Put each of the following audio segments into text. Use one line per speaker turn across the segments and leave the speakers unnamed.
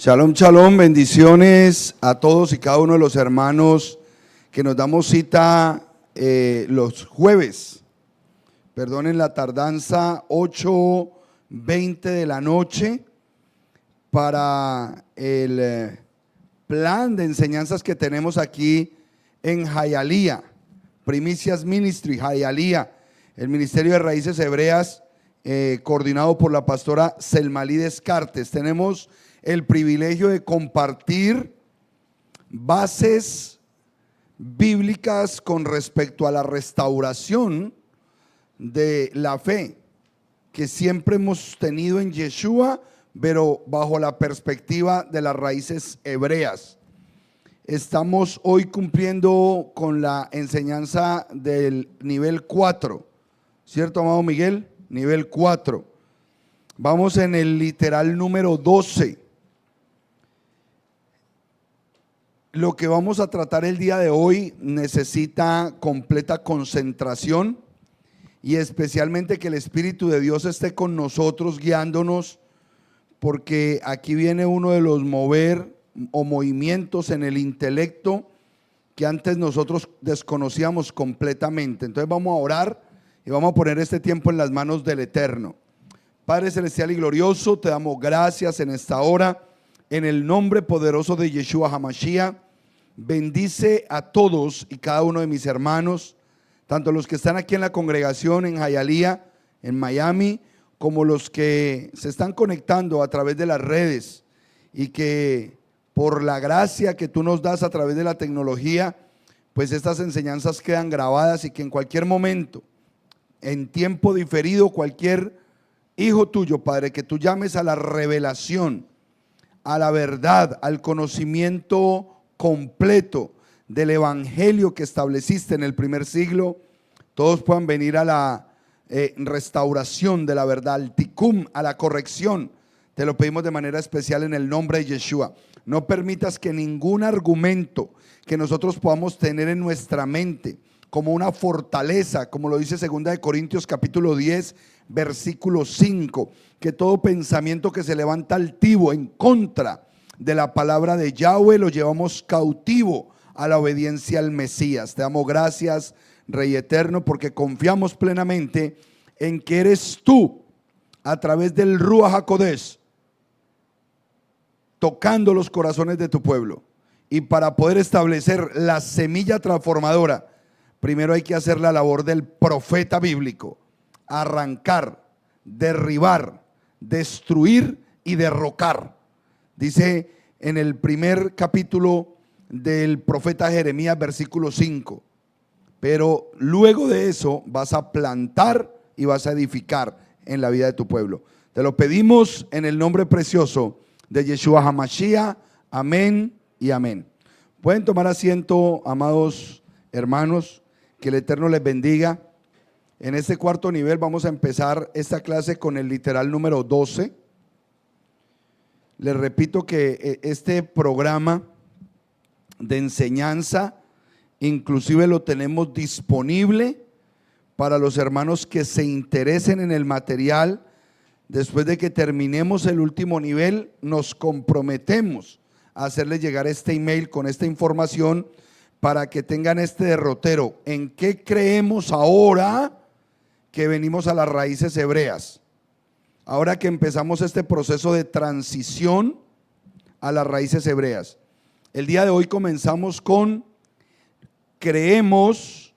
Shalom, shalom, bendiciones a todos y cada uno de los hermanos que nos damos cita los jueves. Perdonen la tardanza, 8:20 de la noche para el plan de enseñanzas que tenemos aquí en Hialeah, Primicias Ministry, Hialeah, el Ministerio de Raíces Hebreas, coordinado por la pastora Selmalí Descartes. Tenemos el privilegio de compartir bases bíblicas con respecto a la restauración de la fe que siempre hemos tenido en Yeshua, pero bajo la perspectiva de las raíces hebreas. Estamos hoy cumpliendo con la enseñanza del nivel 4, ¿cierto, amado Miguel? Nivel 4. Vamos en el literal número 12. Lo que vamos a tratar el día de hoy necesita completa concentración y especialmente que el Espíritu de Dios esté con nosotros guiándonos, porque aquí viene uno de los mover o movimientos en el intelecto que antes nosotros desconocíamos completamente. Entonces vamos a orar y vamos a poner este tiempo en las manos del Eterno. Padre celestial y glorioso, te damos gracias en esta hora. En el nombre poderoso de Yeshua HaMashiach, bendice a todos y cada uno de mis hermanos, tanto los que están aquí en la congregación en Hialeah, en Miami, como los que se están conectando a través de las redes, y que por la gracia que tú nos das a través de la tecnología, pues estas enseñanzas quedan grabadas y que en cualquier momento, en tiempo diferido, cualquier hijo tuyo, Padre, que tú llames a la revelación, a la verdad, al conocimiento completo del evangelio que estableciste en el primer siglo, todos puedan venir a la restauración de la verdad, al tikkun, a la corrección. Te lo pedimos de manera especial en el nombre de Yeshua. No permitas que ningún argumento que nosotros podamos tener en nuestra mente como una fortaleza, como lo dice 2 Corintios capítulo 10, versículo 5, que todo pensamiento que se levanta altivo en contra de la palabra de Yahweh lo llevamos cautivo a la obediencia al Mesías. Te damos gracias, Rey Eterno, porque confiamos plenamente en que eres tú, a través del Ruach HaKodesh, tocando los corazones de tu pueblo. Y para poder establecer la semilla transformadora, primero hay que hacer la labor del profeta bíblico: arrancar, derribar, destruir y derrocar. Dice en el primer capítulo del profeta Jeremías, versículo 5, pero luego de eso vas a plantar y vas a edificar en la vida de tu pueblo. Te lo pedimos en el nombre precioso de Yeshua HaMashiach. Amén y amén. Pueden tomar asiento, amados hermanos, que el Eterno les bendiga. En este cuarto nivel vamos a empezar esta clase con el literal número 12. Les repito que este programa de enseñanza inclusive lo tenemos disponible para los hermanos que se interesen en el material. Después de que terminemos el último nivel, nos comprometemos a hacerles llegar este email con esta información para que tengan este derrotero. ¿En qué creemos ahora que venimos a las raíces hebreas? Ahora que empezamos este proceso de transición a las raíces hebreas. El día de hoy comenzamos con: creemos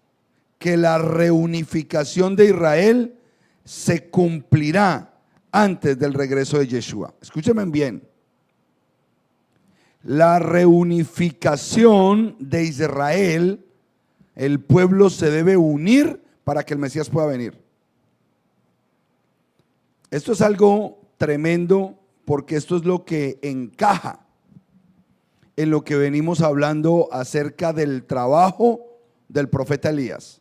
que la reunificación de Israel se cumplirá antes del regreso de Yeshua. Escúchenme bien. La reunificación de Israel, el pueblo se debe unir para que el Mesías pueda venir. Esto es algo tremendo, porque esto es lo que encaja en lo que venimos hablando acerca del trabajo del profeta Elías.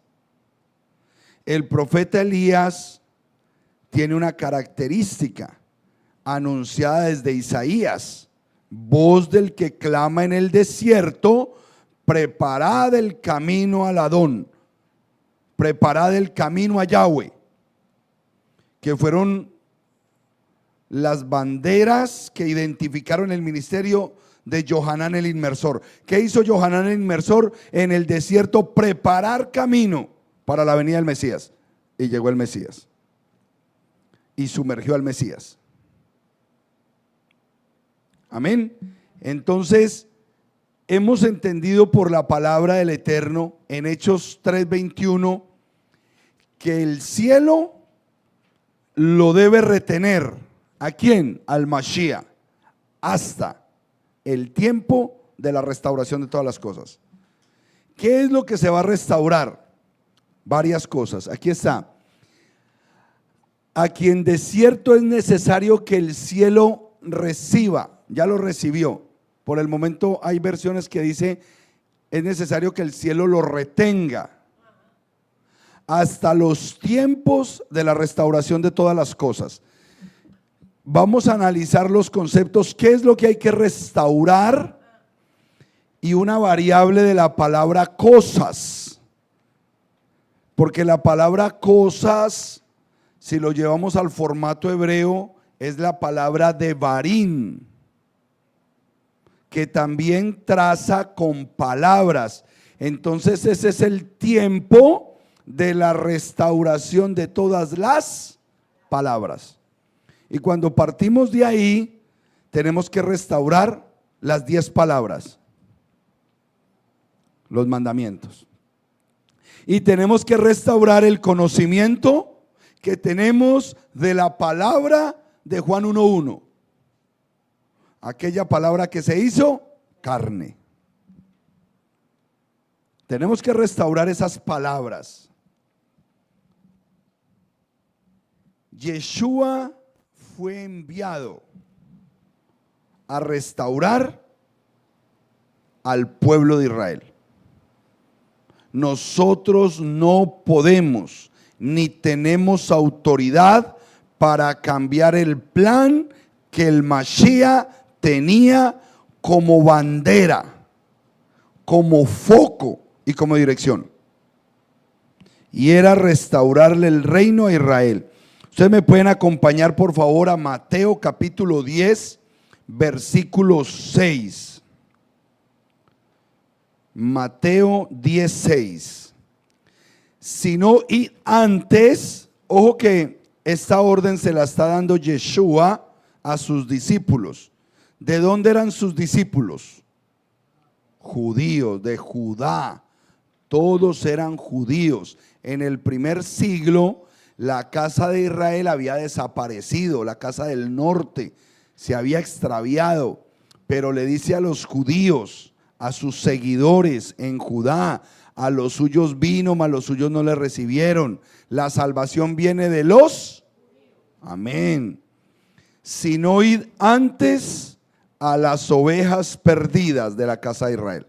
El profeta Elías tiene una característica anunciada desde Isaías: voz del que clama en el desierto, preparad el camino al Adón, preparad el camino a Yahweh, que fueron las banderas que identificaron el ministerio de Johanán el Inmersor. ¿Qué hizo Johanán el Inmersor? En el desierto preparar camino para la venida del Mesías. Y llegó el Mesías y sumergió al Mesías. Amén. Entonces hemos entendido por la palabra del Eterno en Hechos 3:21 que el cielo lo debe retener. ¿A quién? Al Mashiach, hasta el tiempo de la restauración de todas las cosas. ¿Qué es lo que se va a restaurar? Varias cosas. Aquí está. A quien de cierto es necesario que el cielo reciba, ya lo recibió. Por el momento hay versiones que dice es necesario que el cielo lo retenga hasta los tiempos de la restauración de todas las cosas. Vamos a analizar los conceptos, qué es lo que hay que restaurar y una variable de la palabra cosas, porque la palabra cosas, si lo llevamos al formato hebreo, es la palabra devarim, que también traza con palabras. Entonces ese es el tiempo de la restauración de todas las palabras. Y cuando partimos de ahí, tenemos que restaurar las 10 palabras, los mandamientos. Y tenemos que restaurar el conocimiento que tenemos de la palabra de Juan 1:1. Aquella palabra que se hizo carne. Tenemos que restaurar esas palabras. Yeshua fue enviado a restaurar al pueblo de Israel. Nosotros no podemos ni tenemos autoridad para cambiar el plan que el Mashiach tenía como bandera, como foco y como dirección. Y era restaurarle el reino a Israel. Ustedes me pueden acompañar por favor a Mateo capítulo 10, versículo 6. Mateo 10:6. Sino y antes, ojo que esta orden se la está dando Yeshua a sus discípulos. ¿De dónde eran sus discípulos? Judíos, de Judá. Todos eran judíos. En el primer siglo la casa de Israel había desaparecido, la casa del norte se había extraviado, pero le dice a los judíos, a sus seguidores en Judá, a los suyos vino, mas los suyos no le recibieron. La salvación viene de los, amén. Sino id antes a las ovejas perdidas de la casa de Israel.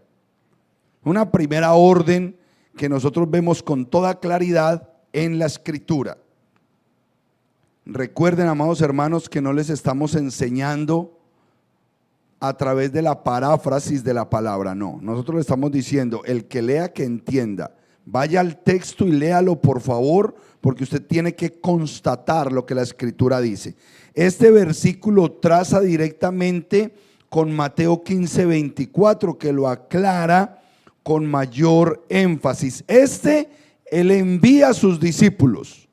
Una primera orden que nosotros vemos con toda claridad en la escritura. Recuerden, amados hermanos, que no les estamos enseñando a través de la paráfrasis de la palabra, no. Nosotros le estamos diciendo, el que lea que entienda. Vaya al texto y léalo por favor, porque usted tiene que constatar lo que la escritura dice. Este versículo traza directamente con Mateo 15:24, que lo aclara con mayor énfasis. Él envía a sus discípulos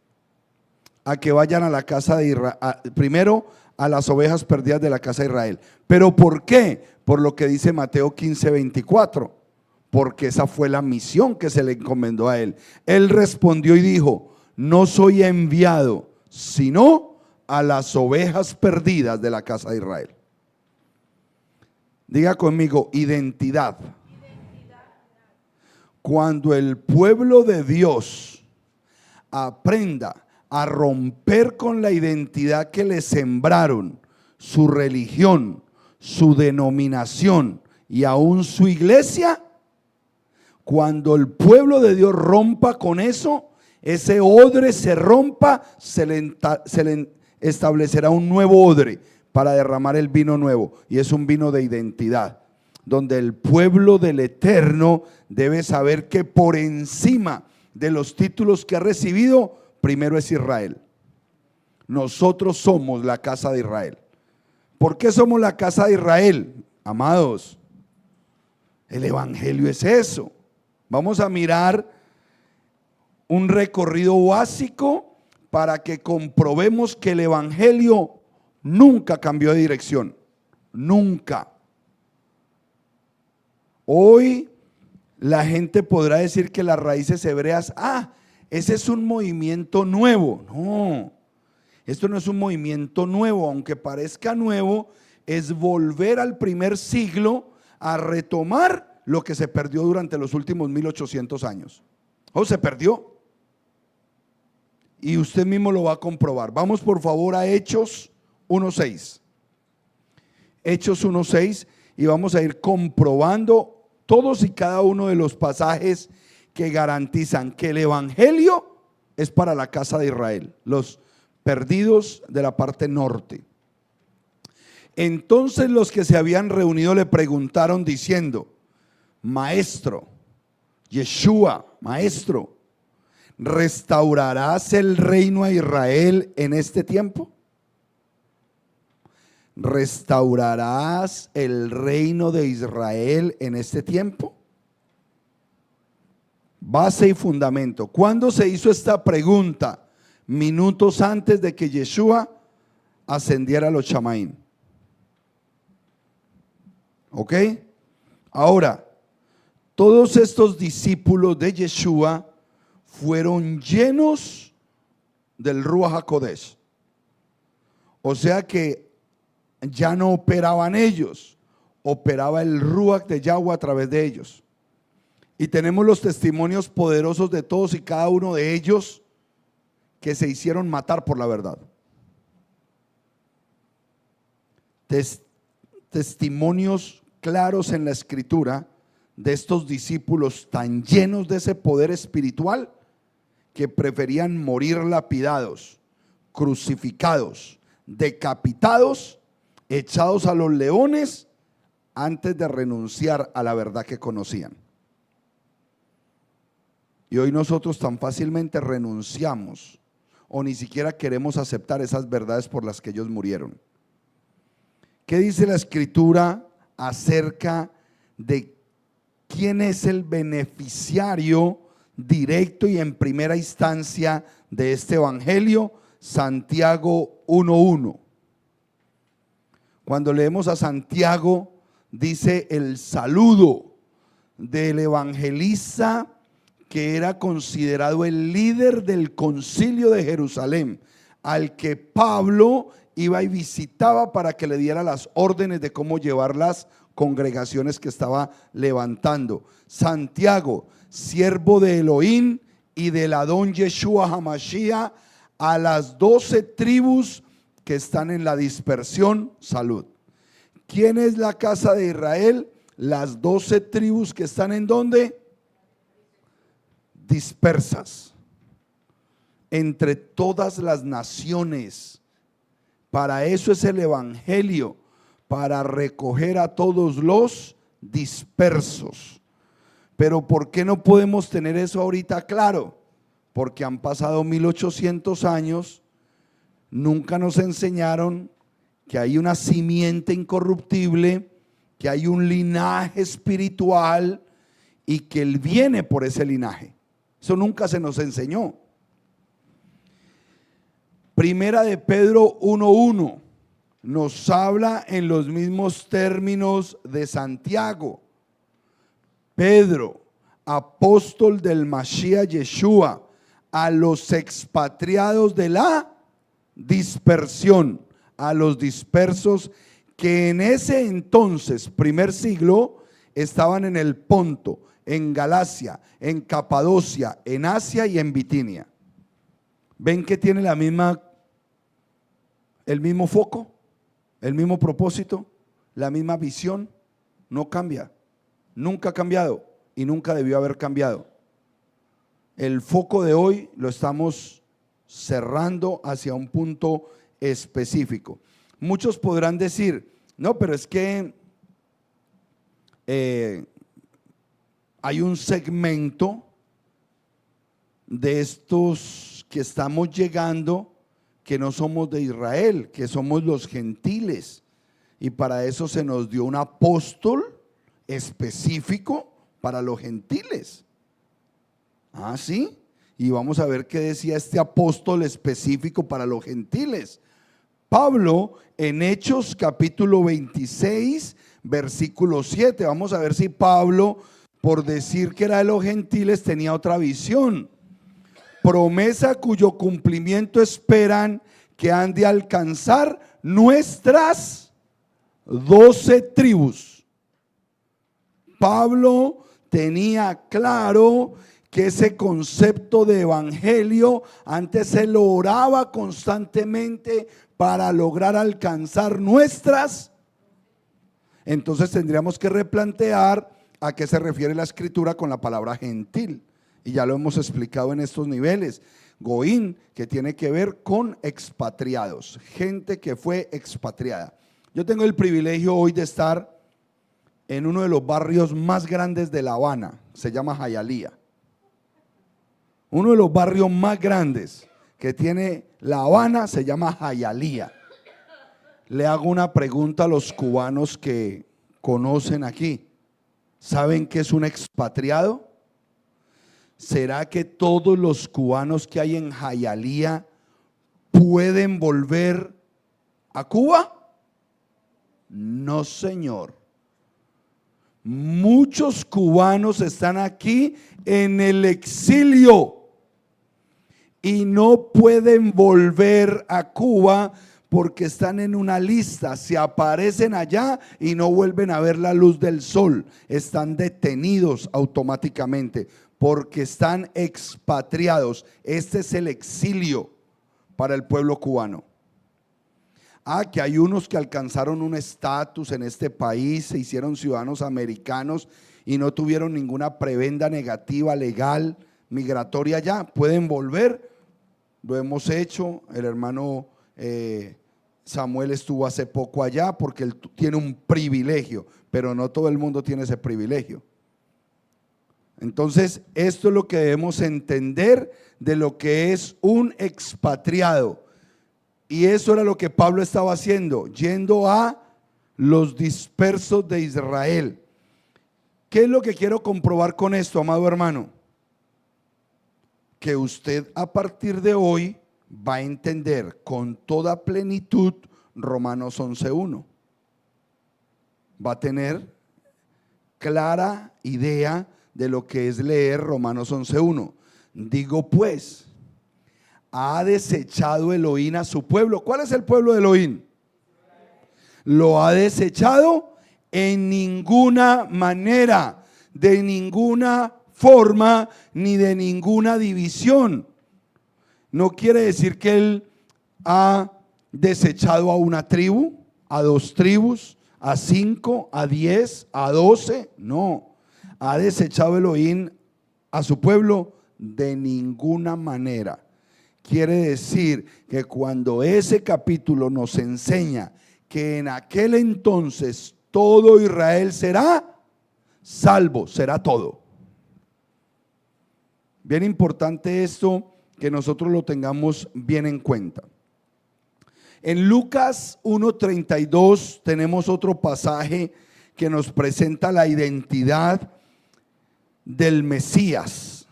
a que vayan a la casa de Israel, primero a las ovejas perdidas de la casa de Israel. ¿Pero por qué? Por lo que dice Mateo 15:24, porque esa fue la misión que se le encomendó a él. Él respondió y dijo, no soy enviado, sino a las ovejas perdidas de la casa de Israel. Diga conmigo, identidad. Cuando el pueblo de Dios aprenda a romper con la identidad que le sembraron, su religión, su denominación y aún su iglesia, cuando el pueblo de Dios rompa con eso, ese odre se rompa, se le establecerá un nuevo odre para derramar el vino nuevo, y es un vino de identidad, donde el pueblo del Eterno debe saber que por encima de los títulos que ha recibido, primero es Israel. nosotros somos la casa de Israel. ¿Por qué somos la casa de Israel? Amados, el evangelio es eso. Vamos a mirar un recorrido básico para que comprobemos que el evangelio nunca cambió de dirección, nunca. Hoy la gente podrá decir que las raíces hebreas, ese es un movimiento nuevo. No, esto no es un movimiento nuevo, aunque parezca nuevo, es volver al primer siglo a retomar lo que se perdió durante los últimos 1800 años. Se perdió. Y usted mismo lo va a comprobar. Vamos por favor a Hechos 1:6. Hechos 1:6, y vamos a ir comprobando todos y cada uno de los pasajes que garantizan que el evangelio es para la casa de Israel, los perdidos de la parte norte. Entonces los que se habían reunido le preguntaron diciendo: Maestro, Yeshua, Maestro, ¿restaurarás el reino a Israel en este tiempo? ¿Restaurarás el reino de Israel en este tiempo? Base y fundamento. ¿Cuándo se hizo esta pregunta? Minutos antes de que Yeshua ascendiera a los Shamaín. ¿Ok? Ahora, todos estos discípulos de Yeshua fueron llenos del Ruach HaKodesh. O sea que ya no operaban ellos, operaba el Ruach de Yahweh a través de ellos. Y tenemos los testimonios poderosos de todos y cada uno de ellos que se hicieron matar por la verdad. Testimonios claros en la escritura de estos discípulos tan llenos de ese poder espiritual que preferían morir lapidados, crucificados, decapitados, echados a los leones antes de renunciar a la verdad que conocían. Y hoy nosotros tan fácilmente renunciamos o ni siquiera queremos aceptar esas verdades por las que ellos murieron. ¿Qué dice la escritura acerca de quién es el beneficiario directo y en primera instancia de este evangelio? Santiago 1:1. Cuando leemos a Santiago, dice el saludo del evangelista que era considerado el líder del concilio de Jerusalén, al que Pablo iba y visitaba para que le diera las órdenes de cómo llevar las congregaciones que estaba levantando. Santiago, siervo de Elohim y del Adón Yeshua HaMashiach, a las 12 tribus que están en la dispersión, salud. ¿Quién es la casa de Israel? Las 12 tribus que están ¿en dónde? Dispersas entre todas las naciones. Para eso es el evangelio, para recoger a todos los dispersos. Pero ¿por qué no podemos tener eso ahorita claro? Porque han pasado 1800 años, nunca nos enseñaron que hay una simiente incorruptible, que hay un linaje espiritual y que Él viene por ese linaje. Eso nunca se nos enseñó. Primera de Pedro 1:1 nos habla en los mismos términos de Santiago. Pedro, apóstol del Mashiach Yeshua, a los expatriados de la dispersión, a los dispersos que en ese entonces, primer siglo, estaban en el Ponto, en Galacia, en Capadocia, en Asia y en Bitinia. ¿Ven que tiene el mismo foco, el mismo propósito, la misma visión? No cambia, nunca ha cambiado y nunca debió haber cambiado. El foco de hoy lo estamos cerrando hacia un punto específico. Muchos podrán decir, no, pero es que hay un segmento de estos que estamos llegando que no somos de Israel, que somos los gentiles. Y para eso se nos dio un apóstol específico para los gentiles. Ah, sí. Y vamos a ver qué decía este apóstol específico para los gentiles. Pablo, en Hechos capítulo 26, versículo 7. Vamos a ver si Pablo, por decir que era de los gentiles, tenía otra visión. Promesa cuyo cumplimiento esperan que han de alcanzar nuestras 12 tribus. Pablo tenía claro que ese concepto de evangelio antes se lo oraba constantemente para lograr alcanzar nuestras. Entonces tendríamos que replantear a qué se refiere la escritura con la palabra gentil. Y ya lo hemos explicado en estos niveles. Goín, que tiene que ver con expatriados, gente que fue expatriada. Yo tengo el privilegio hoy de estar en uno de los barrios más grandes de La Habana, se llama Hialeah. Uno de los barrios más grandes que tiene La Habana se llama Hialeah. Le hago una pregunta a los cubanos que conocen aquí. ¿Saben qué es un expatriado? ¿Será que todos los cubanos que hay en Hialeah pueden volver a Cuba? No, señor. Muchos cubanos están aquí en el exilio y no pueden volver a Cuba porque están en una lista, se aparecen allá y no vuelven a ver la luz del sol, están detenidos automáticamente porque están expatriados. Este es el exilio para el pueblo cubano. Que hay unos que alcanzaron un estatus en este país, se hicieron ciudadanos americanos y no tuvieron ninguna prebenda negativa legal migratoria ya, pueden volver. Lo hemos hecho. El hermano Samuel estuvo hace poco allá porque él tiene un privilegio, pero no todo el mundo tiene ese privilegio. Entonces, esto es lo que debemos entender de lo que es un expatriado. Y eso era lo que Pablo estaba haciendo, yendo a los dispersos de Israel. ¿Qué es lo que quiero comprobar con esto, amado hermano? Que usted a partir de hoy va a entender con toda plenitud Romanos 11:1. Va a tener clara idea de lo que es leer Romanos 11:1. Digo pues, ha desechado Elohim a su pueblo. ¿Cuál es el pueblo de Elohim? Lo ha desechado en ninguna manera, de ninguna forma, ni de ninguna división. No quiere decir que él ha desechado a una tribu, a dos tribus, a 5, a 10, a 12. No, ha desechado Elohim a su pueblo de ninguna manera. Quiere decir que cuando ese capítulo nos enseña que en aquel entonces todo Israel será salvo, será todo. Bien importante esto, que nosotros lo tengamos bien en cuenta. En Lucas 1:32 tenemos otro pasaje que nos presenta la identidad del Mesías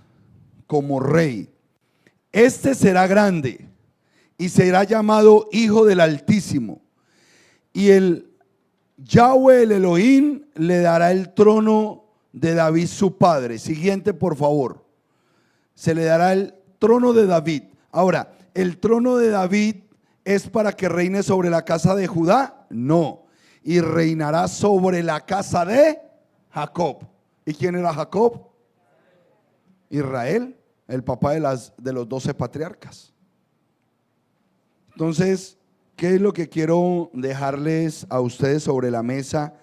como rey. Este será grande y será llamado Hijo del Altísimo, y el Yahweh, el Elohim, le dará el trono de David su padre. Siguiente, por favor. Se le dará el trono de David. Ahora, ¿el trono de David es para que reine sobre la casa de Judá? No. Y reinará sobre la casa de Jacob. ¿Y quién era Jacob? Israel, el papá de los 12 patriarcas. Entonces, ¿qué es lo que quiero dejarles a ustedes sobre la mesa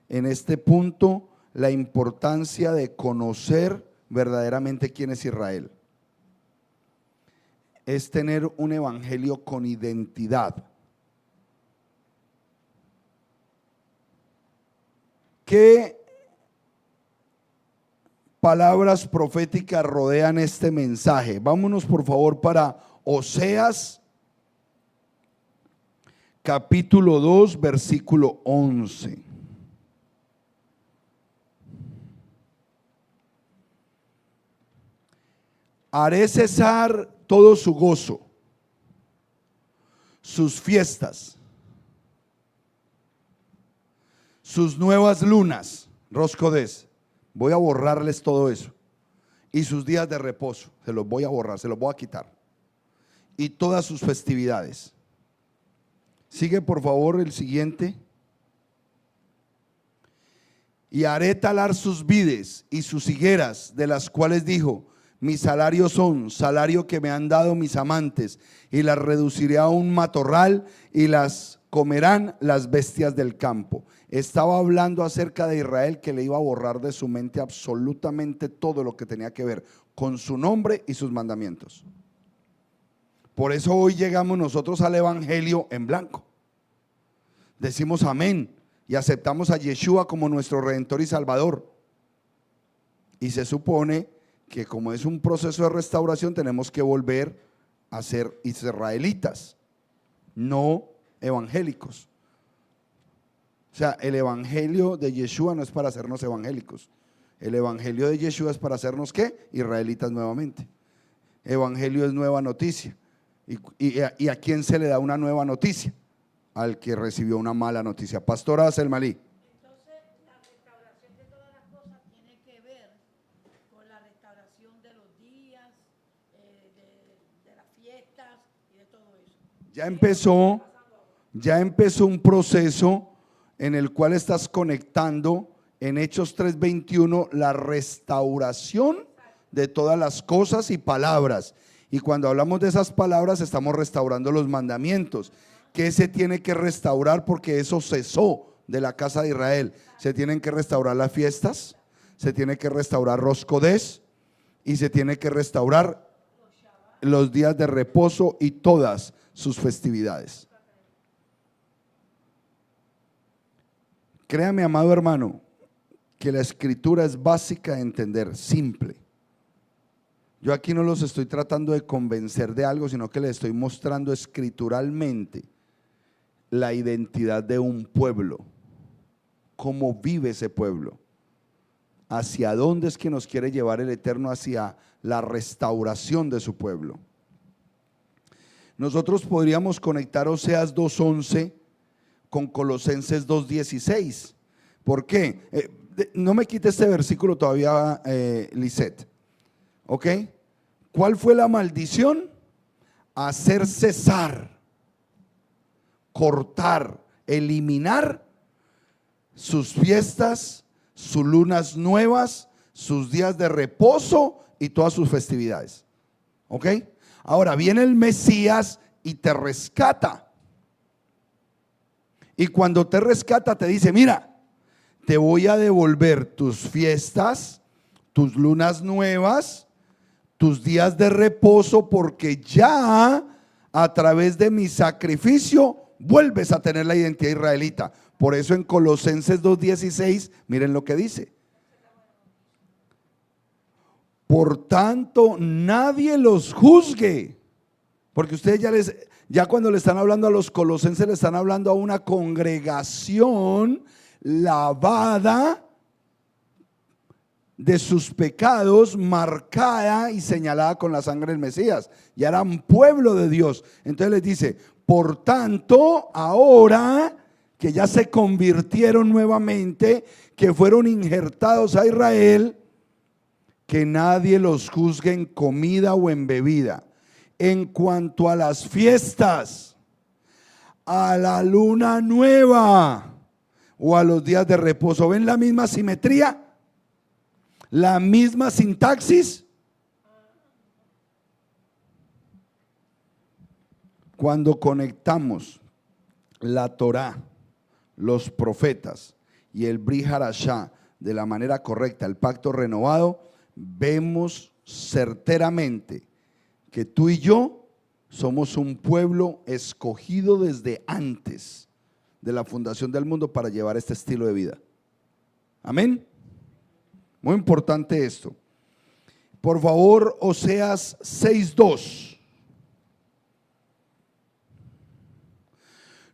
en este punto? La importancia de conocer verdaderamente quién es Israel. Es tener un evangelio con identidad. ¿Qué palabras proféticas rodean este mensaje? Vámonos por favor para Oseas capítulo 2, versículo 11. Haré cesar todo su gozo, sus fiestas, sus nuevas lunas, Roscodés, voy a borrarles todo eso. Y sus días de reposo, se los voy a borrar, se los voy a quitar. Y todas sus festividades. Sigue por favor el siguiente. Y haré talar sus vides y sus higueras, de las cuales dijo: mis salarios son salario que me han dado mis amantes, y las reduciré a un matorral y las comerán las bestias del campo. Estaba hablando acerca de Israel, que le iba a borrar de su mente absolutamente todo lo que tenía que ver con su nombre y sus mandamientos. Por eso hoy llegamos nosotros al evangelio en blanco. Decimos amén y aceptamos a Yeshua como nuestro Redentor y Salvador. Y se supone que como es un proceso de restauración, tenemos que volver a ser israelitas, no evangélicos. O sea, el evangelio de Yeshua no es para hacernos evangélicos. El evangelio de Yeshua es para hacernos ¿qué? Israelitas nuevamente. Evangelio es nueva noticia. ¿Y a quién se le da una nueva noticia? Al que recibió una mala noticia. Pastora Selmalí.
Entonces, la restauración de todas las cosas tiene que ver con la restauración de los días, de las fiestas y de todo eso.
Ya empezó un proceso en el cual estás conectando en Hechos 3:21 la restauración de todas las cosas y palabras. Y cuando hablamos de esas palabras estamos restaurando los mandamientos. ¿Qué se tiene que restaurar? Porque eso cesó de la casa de Israel. Se tienen que restaurar las fiestas, se tiene que restaurar Roscodés y se tiene que restaurar los días de reposo y todas sus festividades. Créame, amado hermano, que la escritura es básica de entender, simple. Yo aquí no los estoy tratando de convencer de algo, sino que les estoy mostrando escrituralmente la identidad de un pueblo, cómo vive ese pueblo, hacia dónde es que nos quiere llevar el Eterno, hacia la restauración de su pueblo. Nosotros podríamos conectar Oseas 2:11 con Colosenses 2:16. ¿Por qué? No me quite este versículo todavía, Lisette. ¿Ok? ¿Cuál fue la maldición? Hacer cesar, cortar, eliminar sus fiestas, sus lunas nuevas, sus días de reposo y todas sus festividades. ¿Ok? Ahora viene el Mesías y te rescata. Y cuando te rescata te dice: mira, te voy a devolver tus fiestas, tus lunas nuevas, tus días de reposo, porque ya a través de mi sacrificio vuelves a tener la identidad israelita. Por eso en Colosenses 2:16, miren lo que dice: por tanto nadie los juzgue, porque ustedes ya cuando le están hablando a los colosenses, le están hablando a una congregación lavada de sus pecados, marcada y señalada con la sangre del Mesías. Ya eran pueblo de Dios. Entonces les dice: por tanto, ahora que ya se convirtieron nuevamente, que fueron injertados a Israel, que nadie los juzgue en comida o en bebida. En cuanto a las fiestas, a la luna nueva o a los días de reposo, ¿ven la misma simetría? La misma sintaxis. Cuando conectamos la Torá, los profetas y el Brit Hadashah de la manera correcta, el pacto renovado, vemos certeramente que tú y yo somos un pueblo escogido desde antes de la fundación del mundo para llevar este estilo de vida. Amén. Muy importante esto. Por favor, Oseas 6:2.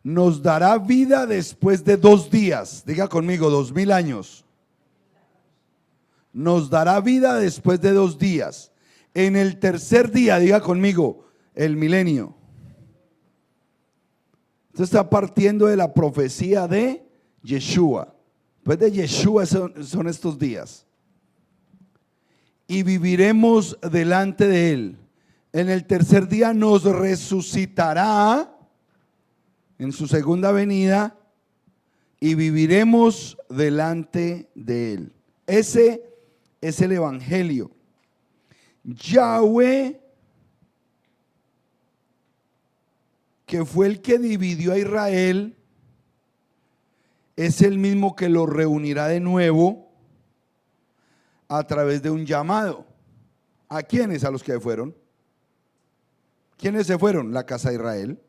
nos dará vida después de 2 días. Diga conmigo, 2000 años. Nos dará vida después de 2 días. En el tercer día, diga conmigo, el milenio. Esto está partiendo de la profecía de Yeshua. Pues de Yeshua son estos días. Y viviremos delante de él. En el tercer día nos resucitará en su segunda venida y viviremos delante de él. Ese es el evangelio. Yahweh, que fue el que dividió a Israel, es el mismo que lo reunirá de nuevo a través de un llamado. ¿A quiénes? A los que fueron. ¿Quiénes se fueron? La casa de Israel.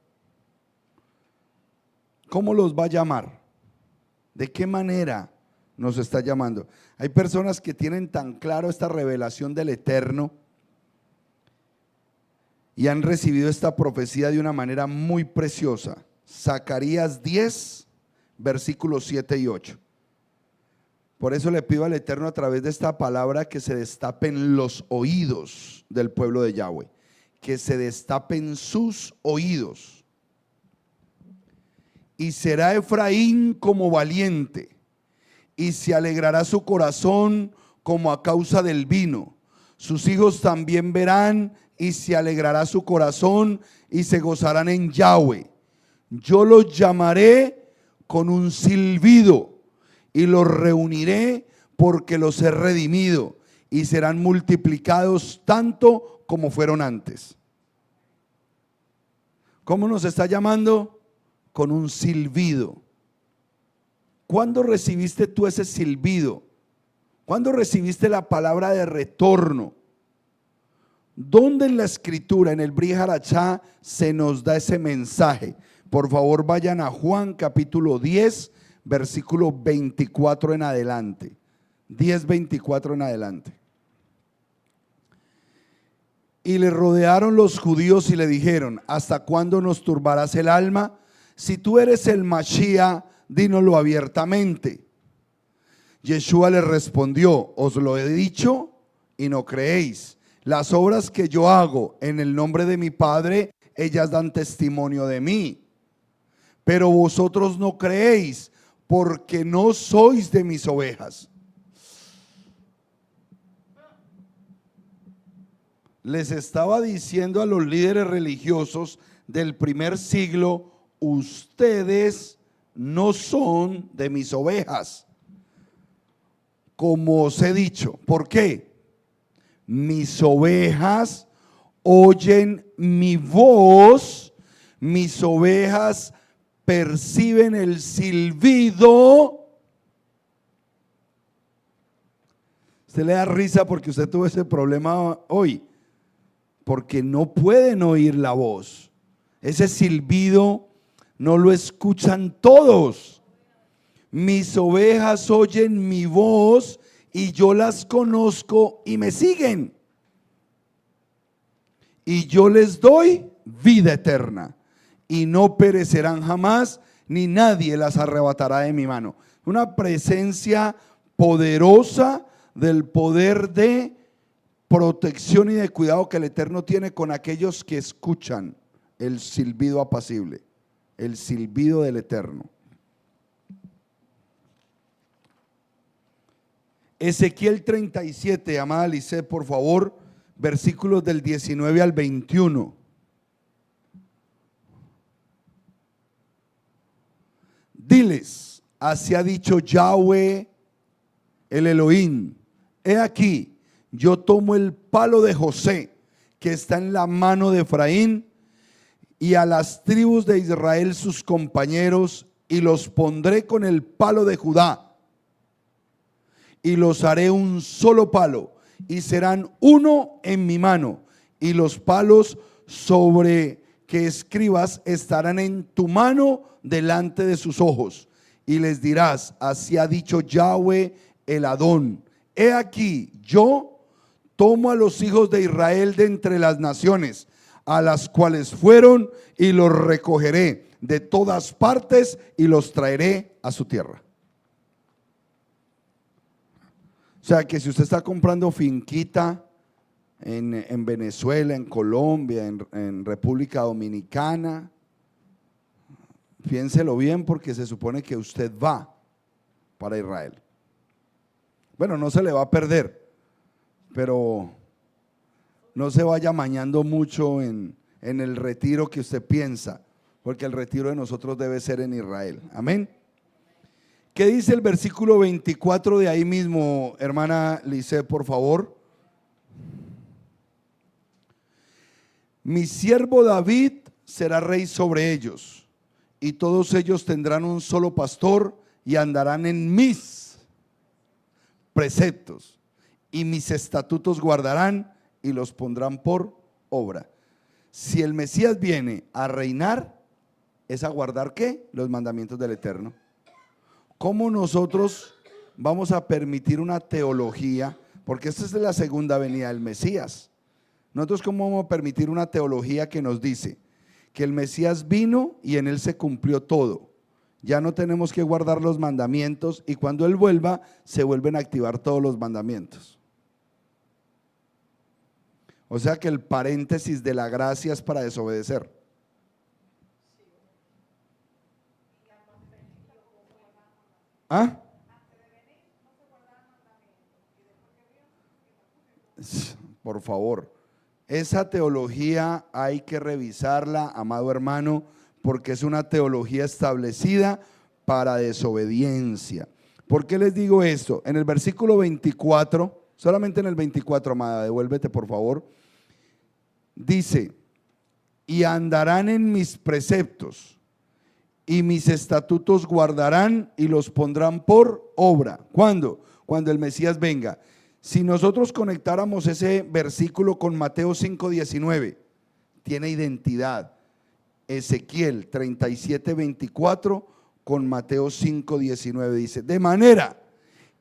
¿Cómo los va a llamar? ¿De qué manera nos está llamando? Hay personas que tienen tan claro esta revelación del Eterno y han recibido esta profecía de una manera muy preciosa. Zacarías 10, versículos 7 y 8. Por eso le pido al Eterno a través de esta palabra que se destapen los oídos del pueblo de Yahweh, que se destapen sus oídos. Y será Efraín como valiente, y se alegrará su corazón como a causa del vino. Sus hijos también verán, y se alegrará su corazón, y se gozarán en Yahweh. Yo los llamaré con un silbido, y los reuniré porque los he redimido, y serán multiplicados tanto como fueron antes. ¿Cómo nos está llamando? Con un silbido. ¿Cuándo recibiste tú ese silbido? ¿Cuándo recibiste la palabra de retorno? ¿Dónde en la escritura, en el Brit Hadashah, se nos da ese mensaje? Por favor, vayan a Juan capítulo 10, versículo 24 en adelante. 10:24 en adelante. Y le rodearon los judíos y le dijeron: ¿hasta cuándo nos turbarás el alma? Si tú eres el Mashiach, dínoslo abiertamente. Yeshua le respondió: os lo he dicho y no creéis. Las obras que yo hago en el nombre de mi Padre, ellas dan testimonio de mí. Pero vosotros no creéis, porque no sois de mis ovejas. Les estaba diciendo a los líderes religiosos del primer siglo: ustedes no son de mis ovejas, como os he dicho. ¿Por qué? Mis ovejas oyen mi voz, mis ovejas perciben el silbido. Usted le da risa porque usted tuvo ese problema hoy, porque no pueden oír la voz. Ese silbido no lo escuchan todos. Mis ovejas oyen mi voz y yo las conozco y me siguen. Y yo les doy vida eterna y no perecerán jamás, ni nadie las arrebatará de mi mano. Una presencia poderosa del poder de protección y de cuidado que el Eterno tiene con aquellos que escuchan el silbido apacible, el silbido del Eterno. Ezequiel 37, amada Lisset, por favor, versículos del 19 al 21. Diles: así ha dicho Yahweh el Elohim, he aquí, yo tomo el palo de José que está en la mano de Efraín, y a las tribus de Israel sus compañeros, y los pondré con el palo de Judá, y los haré un solo palo, y serán uno en mi mano, y los palos sobre que escribas estarán en tu mano delante de sus ojos, y les dirás: así ha dicho Yahweh el Adón, he aquí, yo tomo a los hijos de Israel de entre las naciones, a las cuales fueron, y los recogeré de todas partes y los traeré a su tierra. O sea que si usted está comprando finquita en Venezuela, en Colombia, en República Dominicana, piénselo bien, porque se supone que usted va para Israel. Bueno, no se le va a perder, pero no se vaya mañando mucho en el retiro que usted piensa, porque el retiro de nosotros debe ser en Israel. Amén. ¿Qué dice el versículo 24 de ahí mismo, hermana Lice, por favor? Mi siervo David será rey sobre ellos, y todos ellos tendrán un solo pastor y andarán en mis preceptos, y mis estatutos guardarán y los pondrán por obra. Si el Mesías viene a reinar, es a guardar ¿qué? Los mandamientos del Eterno. ¿Cómo nosotros vamos a permitir una teología? Porque esta es la segunda venida del Mesías. Nosotros ¿cómo vamos a permitir una teología que nos dice que el Mesías vino y en él se cumplió todo? Ya no tenemos que guardar los mandamientos, y cuando él vuelva se vuelven a activar todos los mandamientos. O sea que el paréntesis de la gracia es para desobedecer. ¿Ah? Por favor, esa teología hay que revisarla, amado hermano, porque es una teología establecida para desobediencia. ¿Por qué les digo esto? En el versículo 24, solamente en el 24, amada, devuélvete por favor, dice: y andarán en mis preceptos, y mis estatutos guardarán y los pondrán por obra. ¿Cuándo? Cuando el Mesías venga. Si nosotros conectáramos ese versículo con Mateo 5:19, tiene identidad. Ezequiel 37:24 con Mateo 5:19 dice: de manera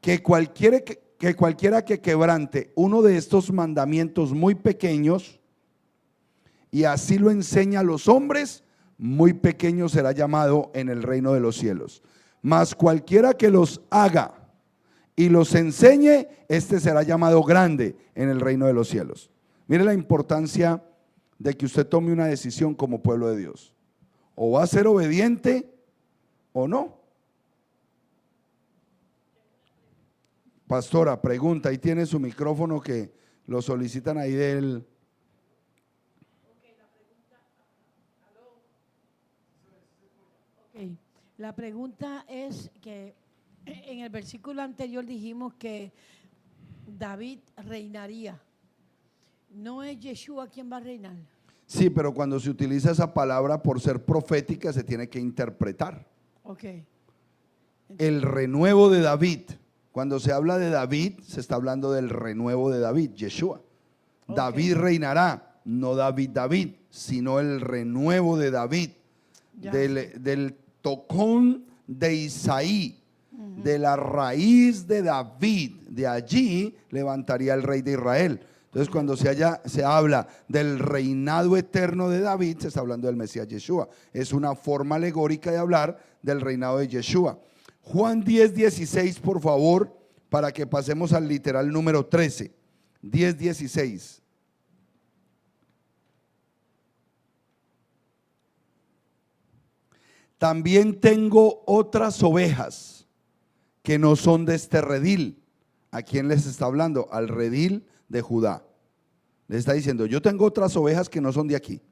que cualquiera que quebrante uno de estos mandamientos muy pequeños y así lo enseña a los hombres, muy pequeño será llamado en el reino de los cielos. Mas cualquiera que los haga y los enseñe, este será llamado grande en el reino de los cielos. Mire la importancia de que usted tome una decisión como pueblo de Dios. O va a ser obediente o no. Pastora, pregunta, ahí tiene su micrófono que lo solicitan ahí del...
La pregunta es que en el versículo anterior dijimos que David reinaría. ¿No es Yeshua quien va a reinar?
Sí, pero cuando se utiliza esa palabra por ser profética se tiene que interpretar.
Ok.
El renuevo de David. Cuando se habla de David, se está hablando del renuevo de David, Yeshua.
Ok.
David reinará, no David, sino el renuevo de David,
Ya.
del tocón de Isaí, de la raíz de David. De allí levantaría el rey de Israel. Entonces cuando se habla del reinado eterno de David, se está hablando del Mesías Yeshua. Es una forma alegórica de hablar del reinado de Yeshua. Juan 10:16, por favor, para que pasemos al literal número 13. 10:16. También tengo otras ovejas que no son de este redil. ¿A quién les está hablando? Al redil de Judá. Les está diciendo: yo tengo otras ovejas que no son de aquí.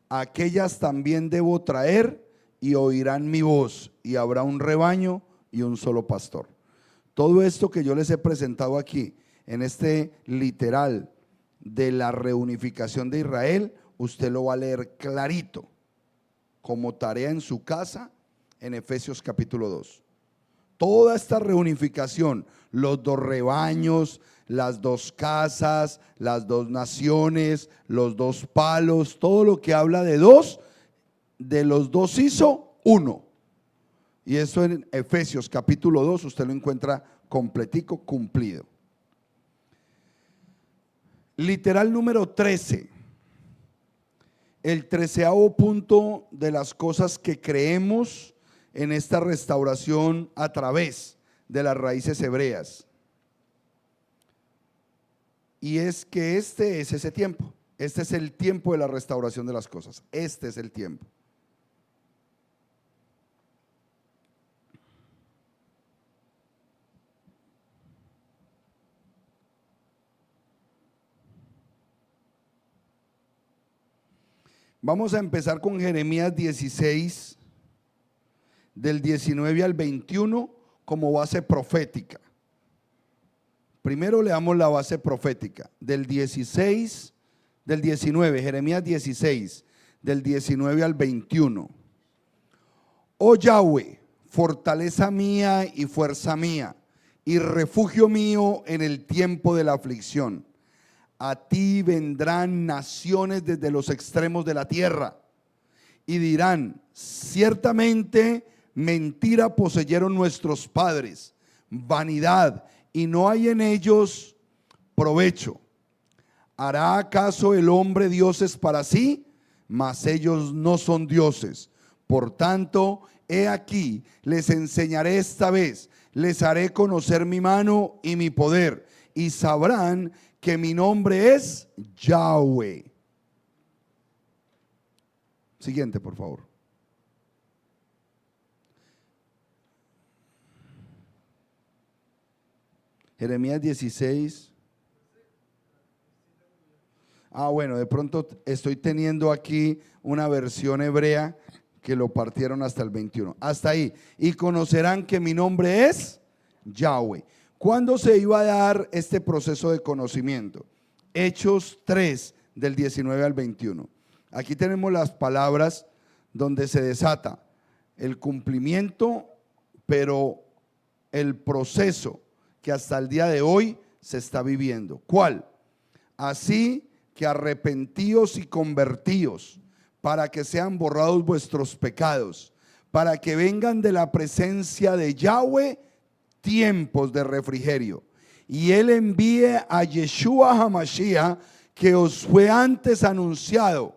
Aquellas también debo traer y oirán mi voz, y habrá un rebaño y un solo pastor. Todo esto que yo les he presentado aquí, en este literal de la reunificación de Israel, usted lo va a leer clarito, como tarea en su casa, en Efesios capítulo 2. Toda esta reunificación, los dos rebaños, las dos casas, las dos naciones, los dos palos, todo lo que habla de dos, de los dos hizo uno. Y eso en Efesios capítulo 2 usted lo encuentra completico, cumplido. Literal número 13. el 13º punto de las cosas que creemos en esta restauración a través de las raíces hebreas. Y es que este es ese tiempo. Este es el tiempo de la restauración de las cosas. Este es el tiempo. Vamos a empezar con Jeremías 16, del 19 al 21, como base profética. Primero leamos la base profética, del 19, Jeremías 16, del 19 al 21. Oh Yahweh, fortaleza mía y fuerza mía, y refugio mío en el tiempo de la aflicción. A ti vendrán naciones desde los extremos de la tierra y dirán: ciertamente mentira poseyeron nuestros padres, vanidad, y no hay en ellos provecho. ¿Hará acaso el hombre dioses para sí? Mas ellos no son dioses. Por tanto, he aquí, les enseñaré esta vez, les haré conocer mi mano y mi poder, y sabrán que mi nombre es Yahweh. Siguiente, por favor. Jeremías 16. Bueno, de pronto estoy teniendo aquí una versión hebrea que lo partieron hasta el 21. Hasta ahí. Y conocerán que mi nombre es Yahweh. ¿Cuándo se iba a dar este proceso de conocimiento? Hechos 3, del 19 al 21. Aquí tenemos las palabras donde se desata el cumplimiento, pero el proceso que hasta el día de hoy se está viviendo. ¿Cuál? Así que arrepentíos y convertíos, para que sean borrados vuestros pecados, para que vengan de la presencia de Yahweh tiempos de refrigerio, y Él envíe a Yeshua HaMashiach, que os fue antes anunciado,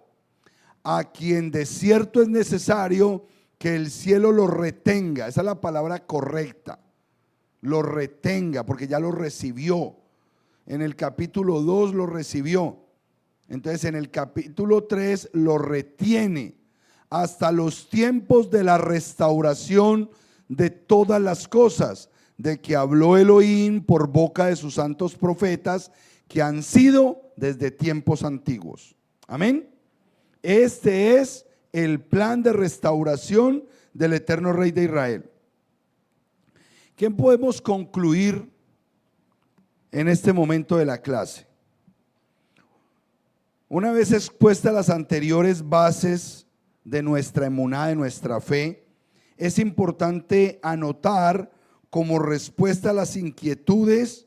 a quien de cierto es necesario que el cielo lo retenga. Esa es la palabra correcta, lo retenga, porque ya lo recibió. En el capítulo 2 lo recibió. Entonces en el capítulo 3 lo retiene hasta los tiempos de la restauración de todas las cosas, de que habló Elohim por boca de sus santos profetas, que han sido desde tiempos antiguos. Amén. Este es el plan de restauración del eterno Rey de Israel. ¿Qué podemos concluir en este momento de la clase? Una vez expuestas las anteriores bases de nuestra emuná, de nuestra fe, es importante anotar como respuesta a las inquietudes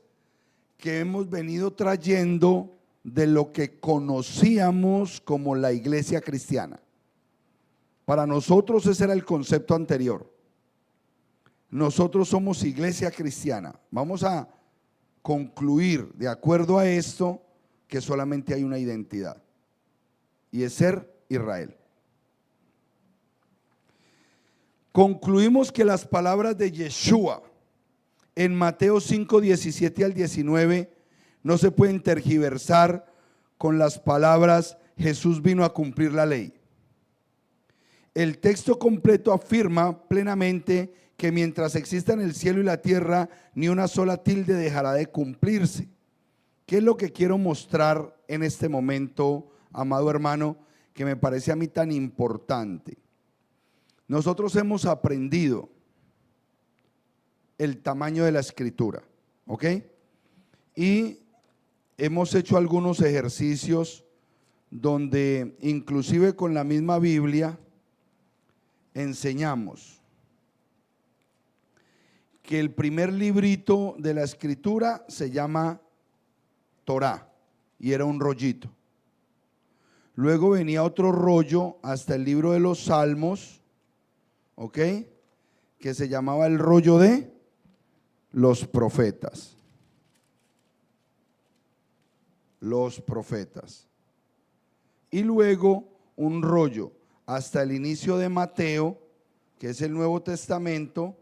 que hemos venido trayendo de lo que conocíamos como la iglesia cristiana. Para nosotros ese era el concepto anterior. Nosotros somos iglesia cristiana. Vamos a concluir de acuerdo a esto que solamente hay una identidad, y es ser Israel. Concluimos que las palabras de Yeshua en Mateo 5, 17 al 19 no se pueden tergiversar con las palabras Jesús vino a cumplir la ley. El texto completo afirma plenamente que mientras existan el cielo y la tierra, ni una sola tilde dejará de cumplirse. ¿Qué es lo que quiero mostrar en este momento, amado hermano, que me parece a mí tan importante? Nosotros hemos aprendido el tamaño de la escritura, ¿ok? Y hemos hecho algunos ejercicios donde inclusive con la misma Biblia enseñamos que el primer librito de la escritura se llama Torá y era un rollito. Luego venía otro rollo hasta el libro de los Salmos, ¿ok? Que se llamaba el rollo de los profetas. Los profetas. Y luego un rollo hasta el inicio de Mateo, que es el Nuevo Testamento,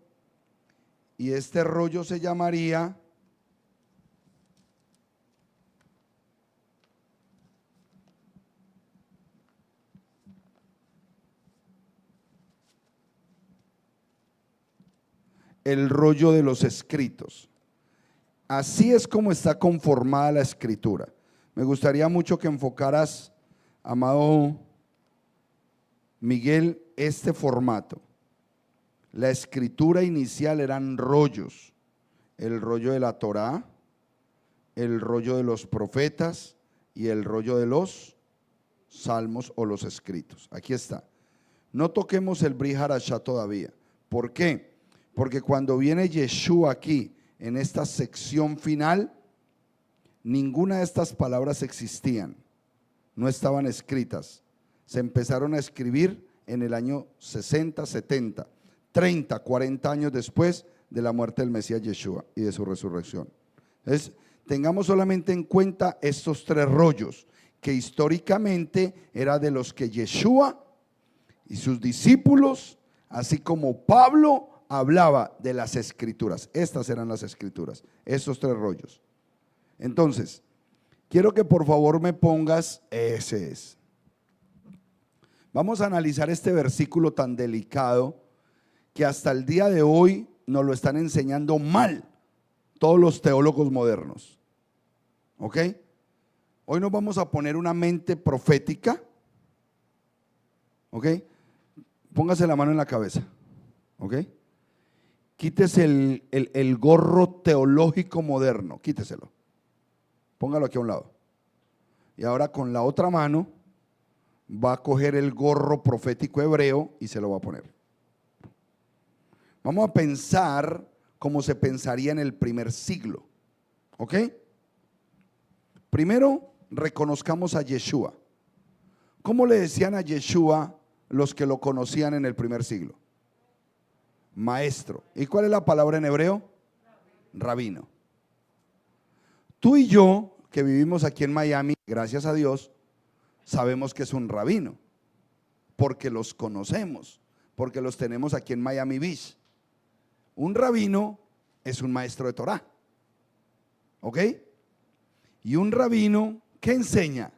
y este rollo se llamaría el rollo de los escritos. Así es como está conformada la escritura. Me gustaría mucho que enfocaras, amado Miguel, este formato. La escritura inicial eran rollos, el rollo de la Torá, el rollo de los profetas y el rollo de los salmos o los escritos. Aquí está. No toquemos el Brit Hadashah todavía. ¿Por qué? Porque cuando viene Yeshua aquí, en esta sección final, ninguna de estas palabras existían, no estaban escritas. Se empezaron a escribir en el año 60, 70, 30, 40 años después de la muerte del Mesías Yeshua y de su resurrección. Entonces, tengamos solamente en cuenta estos tres rollos, que históricamente era de los que Yeshua y sus discípulos, así como Pablo, hablaba de las escrituras. Estas eran las escrituras, estos tres rollos. Entonces, quiero que por favor me pongas, ese es. Vamos a analizar este versículo tan delicado que hasta el día de hoy nos lo están enseñando mal todos los teólogos modernos. ¿Ok? Hoy nos vamos a poner una mente profética. ¿Ok? Póngase la mano en la cabeza. ¿Ok? Quítese el gorro teológico moderno, quíteselo. Póngalo aquí a un lado. Y ahora con la otra mano va a coger el gorro profético hebreo y se lo va a poner. Vamos a pensar como se pensaría en el primer siglo. ¿Ok? Primero, reconozcamos a Yeshua. ¿Cómo le decían a Yeshua los que lo conocían en el primer siglo? Maestro. ¿Y cuál es la palabra en hebreo? Rabino. Tú y yo, que vivimos aquí en Miami, gracias a Dios, sabemos que es un rabino, porque los conocemos, porque los tenemos aquí en Miami Beach. Un rabino es un maestro de Torah. ¿Ok? Y un rabino, ¿qué enseña?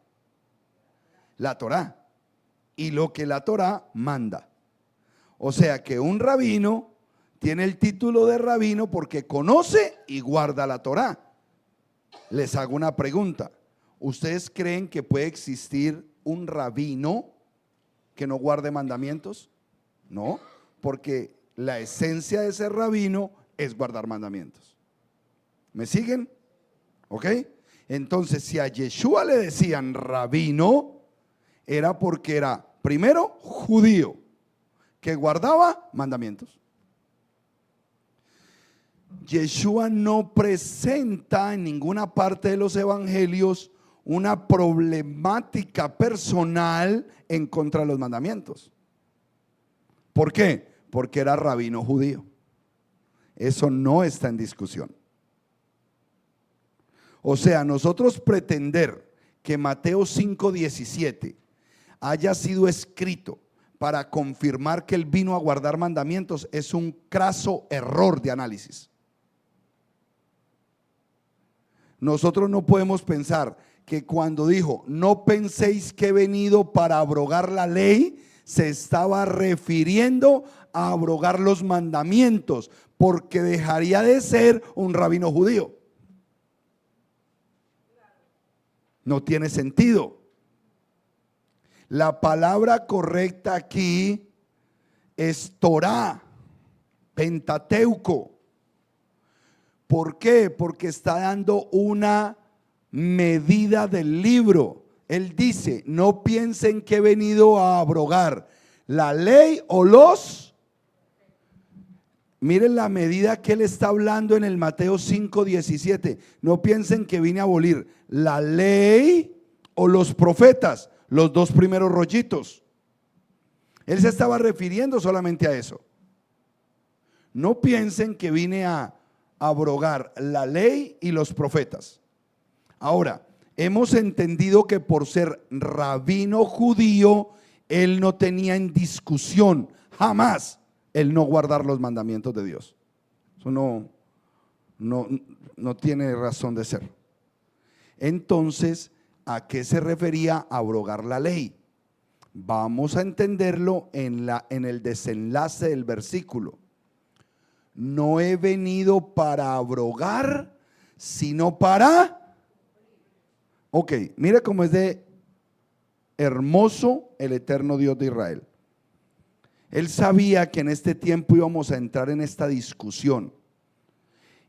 La Torah. Y lo que la Torah manda. O sea que un rabino tiene el título de rabino porque conoce y guarda la Torah. Les hago una pregunta. ¿Ustedes creen que puede existir un rabino que no guarde mandamientos? No, porque la esencia de ser rabino es guardar mandamientos. ¿Me siguen? ¿Ok? Entonces, si a Yeshua le decían rabino, era porque era, primero, judío, que guardaba mandamientos. Yeshua no presenta en ninguna parte de los evangelios una problemática personal en contra de los mandamientos. ¿Por qué? Porque era rabino judío. Eso no está en discusión. O sea, nosotros pretender que Mateo 5:17 haya sido escrito para confirmar que él vino a guardar mandamientos es un craso error de análisis. Nosotros no podemos pensar que cuando dijo, no penséis que he venido para abrogar la ley, se estaba refiriendo a abrogar los mandamientos, porque dejaría de ser un rabino judío. No tiene sentido. La palabra correcta aquí es Torah, Pentateuco. ¿Por qué? Porque está dando una medida del libro. Él dice, no piensen que he venido a abrogar la ley o los. Miren la medida que él está hablando en el Mateo 5:17. No piensen que vine a abolir la ley o los profetas, los dos primeros rollitos. Él se estaba refiriendo solamente a eso. No piensen que vine a abrogar la ley y los profetas. Ahora, hemos entendido que por ser rabino judío Él no tenía en discusión jamás el no guardar los mandamientos de Dios. Eso no tiene razón de ser. Entonces, ¿a qué se refería abrogar la ley? Vamos a entenderlo en el desenlace del versículo. No he venido para abrogar, sino para... Ok, mire cómo es de hermoso el eterno Dios de Israel. Él sabía que en este tiempo íbamos a entrar en esta discusión.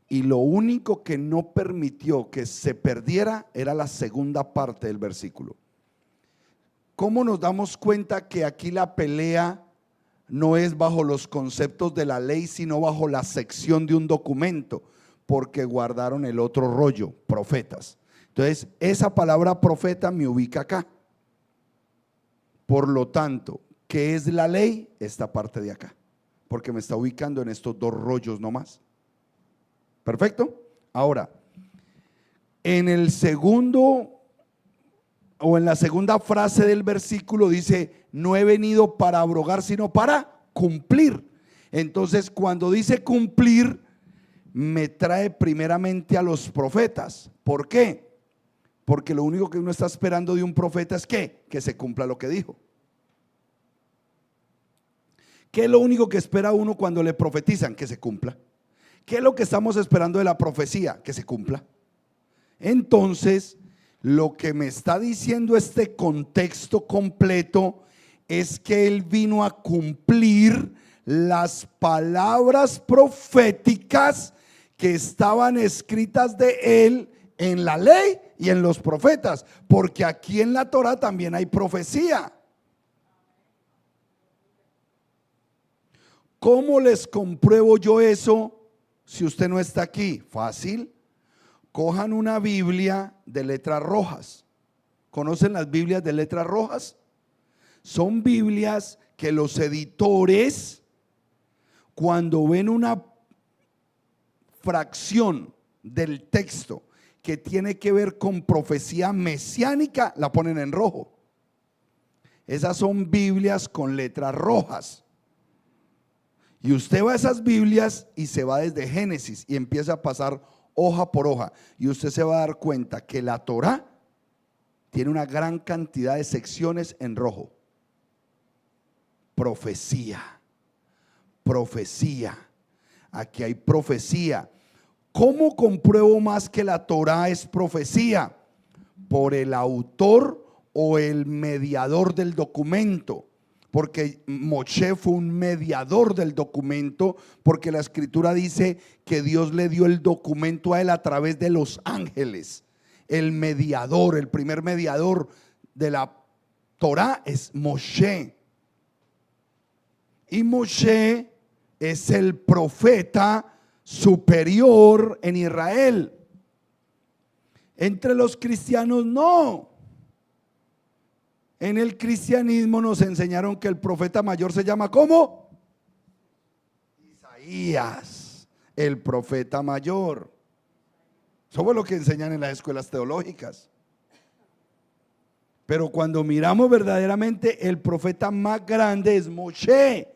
Y lo único que no permitió que se perdiera era la segunda parte del versículo. ¿Cómo nos damos cuenta que aquí la pelea no es bajo los conceptos de la ley, sino bajo la sección de un documento? Porque guardaron el otro rollo, profetas. Entonces, esa palabra profeta me ubica acá. Por lo tanto, ¿qué es la ley? Esta parte de acá. Porque me está ubicando en estos dos rollos nomás. Perfecto. Ahora, en el segundo o en la segunda frase del versículo dice, no he venido para abrogar, sino para cumplir. Entonces, cuando dice cumplir, me trae primeramente a los profetas. ¿Por qué? Porque lo único que uno está esperando de un profeta es ¿qué? Que se cumpla lo que dijo. ¿Qué es lo único que espera uno cuando le profetizan? Que se cumpla. ¿Qué es lo que estamos esperando de la profecía? Que se cumpla. Entonces, lo que me está diciendo este contexto completo es que Él vino a cumplir las palabras proféticas que estaban escritas de Él en la ley y en los profetas, porque aquí en la Torá también hay profecía. ¿Cómo les compruebo yo eso si usted no está aquí? Fácil. Cojan una Biblia de letras rojas. ¿Conocen las Biblias de letras rojas? Son Biblias que los editores, cuando ven una fracción del texto que tiene que ver con profecía mesiánica, la ponen en rojo. Esas son Biblias con letras rojas. Y usted va a esas Biblias y se va desde Génesis y empieza a pasar hoja por hoja. Y usted se va a dar cuenta que la Torá tiene una gran cantidad de secciones en rojo. Profecía, profecía. Aquí hay profecía. ¿Cómo compruebo más que la Torá es profecía? Por el autor o el mediador del documento. Porque Moshe fue un mediador del documento, porque la escritura dice que Dios le dio el documento a él a través de los ángeles. El mediador, el primer mediador de la Torá es Moshe. Y Moshe es el profeta superior en Israel. Entre los cristianos no. En el cristianismo nos enseñaron que el profeta mayor se llama ¿cómo? Isaías, el profeta mayor. Eso es lo que enseñan en las escuelas teológicas. Pero cuando miramos verdaderamente, el profeta más grande es Moshe,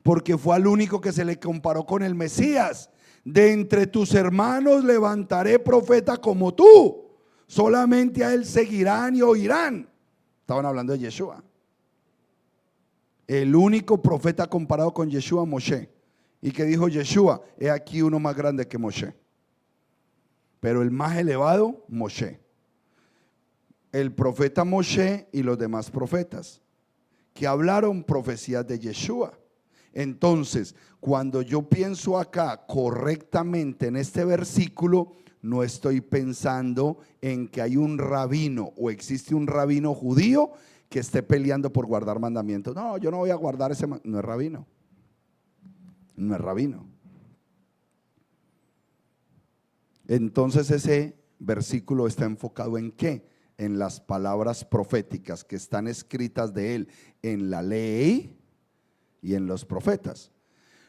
porque fue al único que se le comparó con el Mesías. De entre tus hermanos levantaré profeta como tú, solamente a él seguirán y oirán. Estaban hablando de Yeshua. El único profeta comparado con Yeshua, Moshe. ¿Y qué dijo Yeshua? He aquí uno más grande que Moshe. Pero el más elevado, Moshe. El profeta Moshe y los demás profetas que hablaron profecías de Yeshua. Entonces, cuando yo pienso acá correctamente en este versículo, no estoy pensando en que hay un rabino o existe un rabino judío que esté peleando por guardar mandamientos. No, yo no voy a guardar ese mandamiento. No es rabino. No es rabino. Entonces ese versículo está enfocado ¿en qué? En las palabras proféticas que están escritas de él en la ley y en los profetas.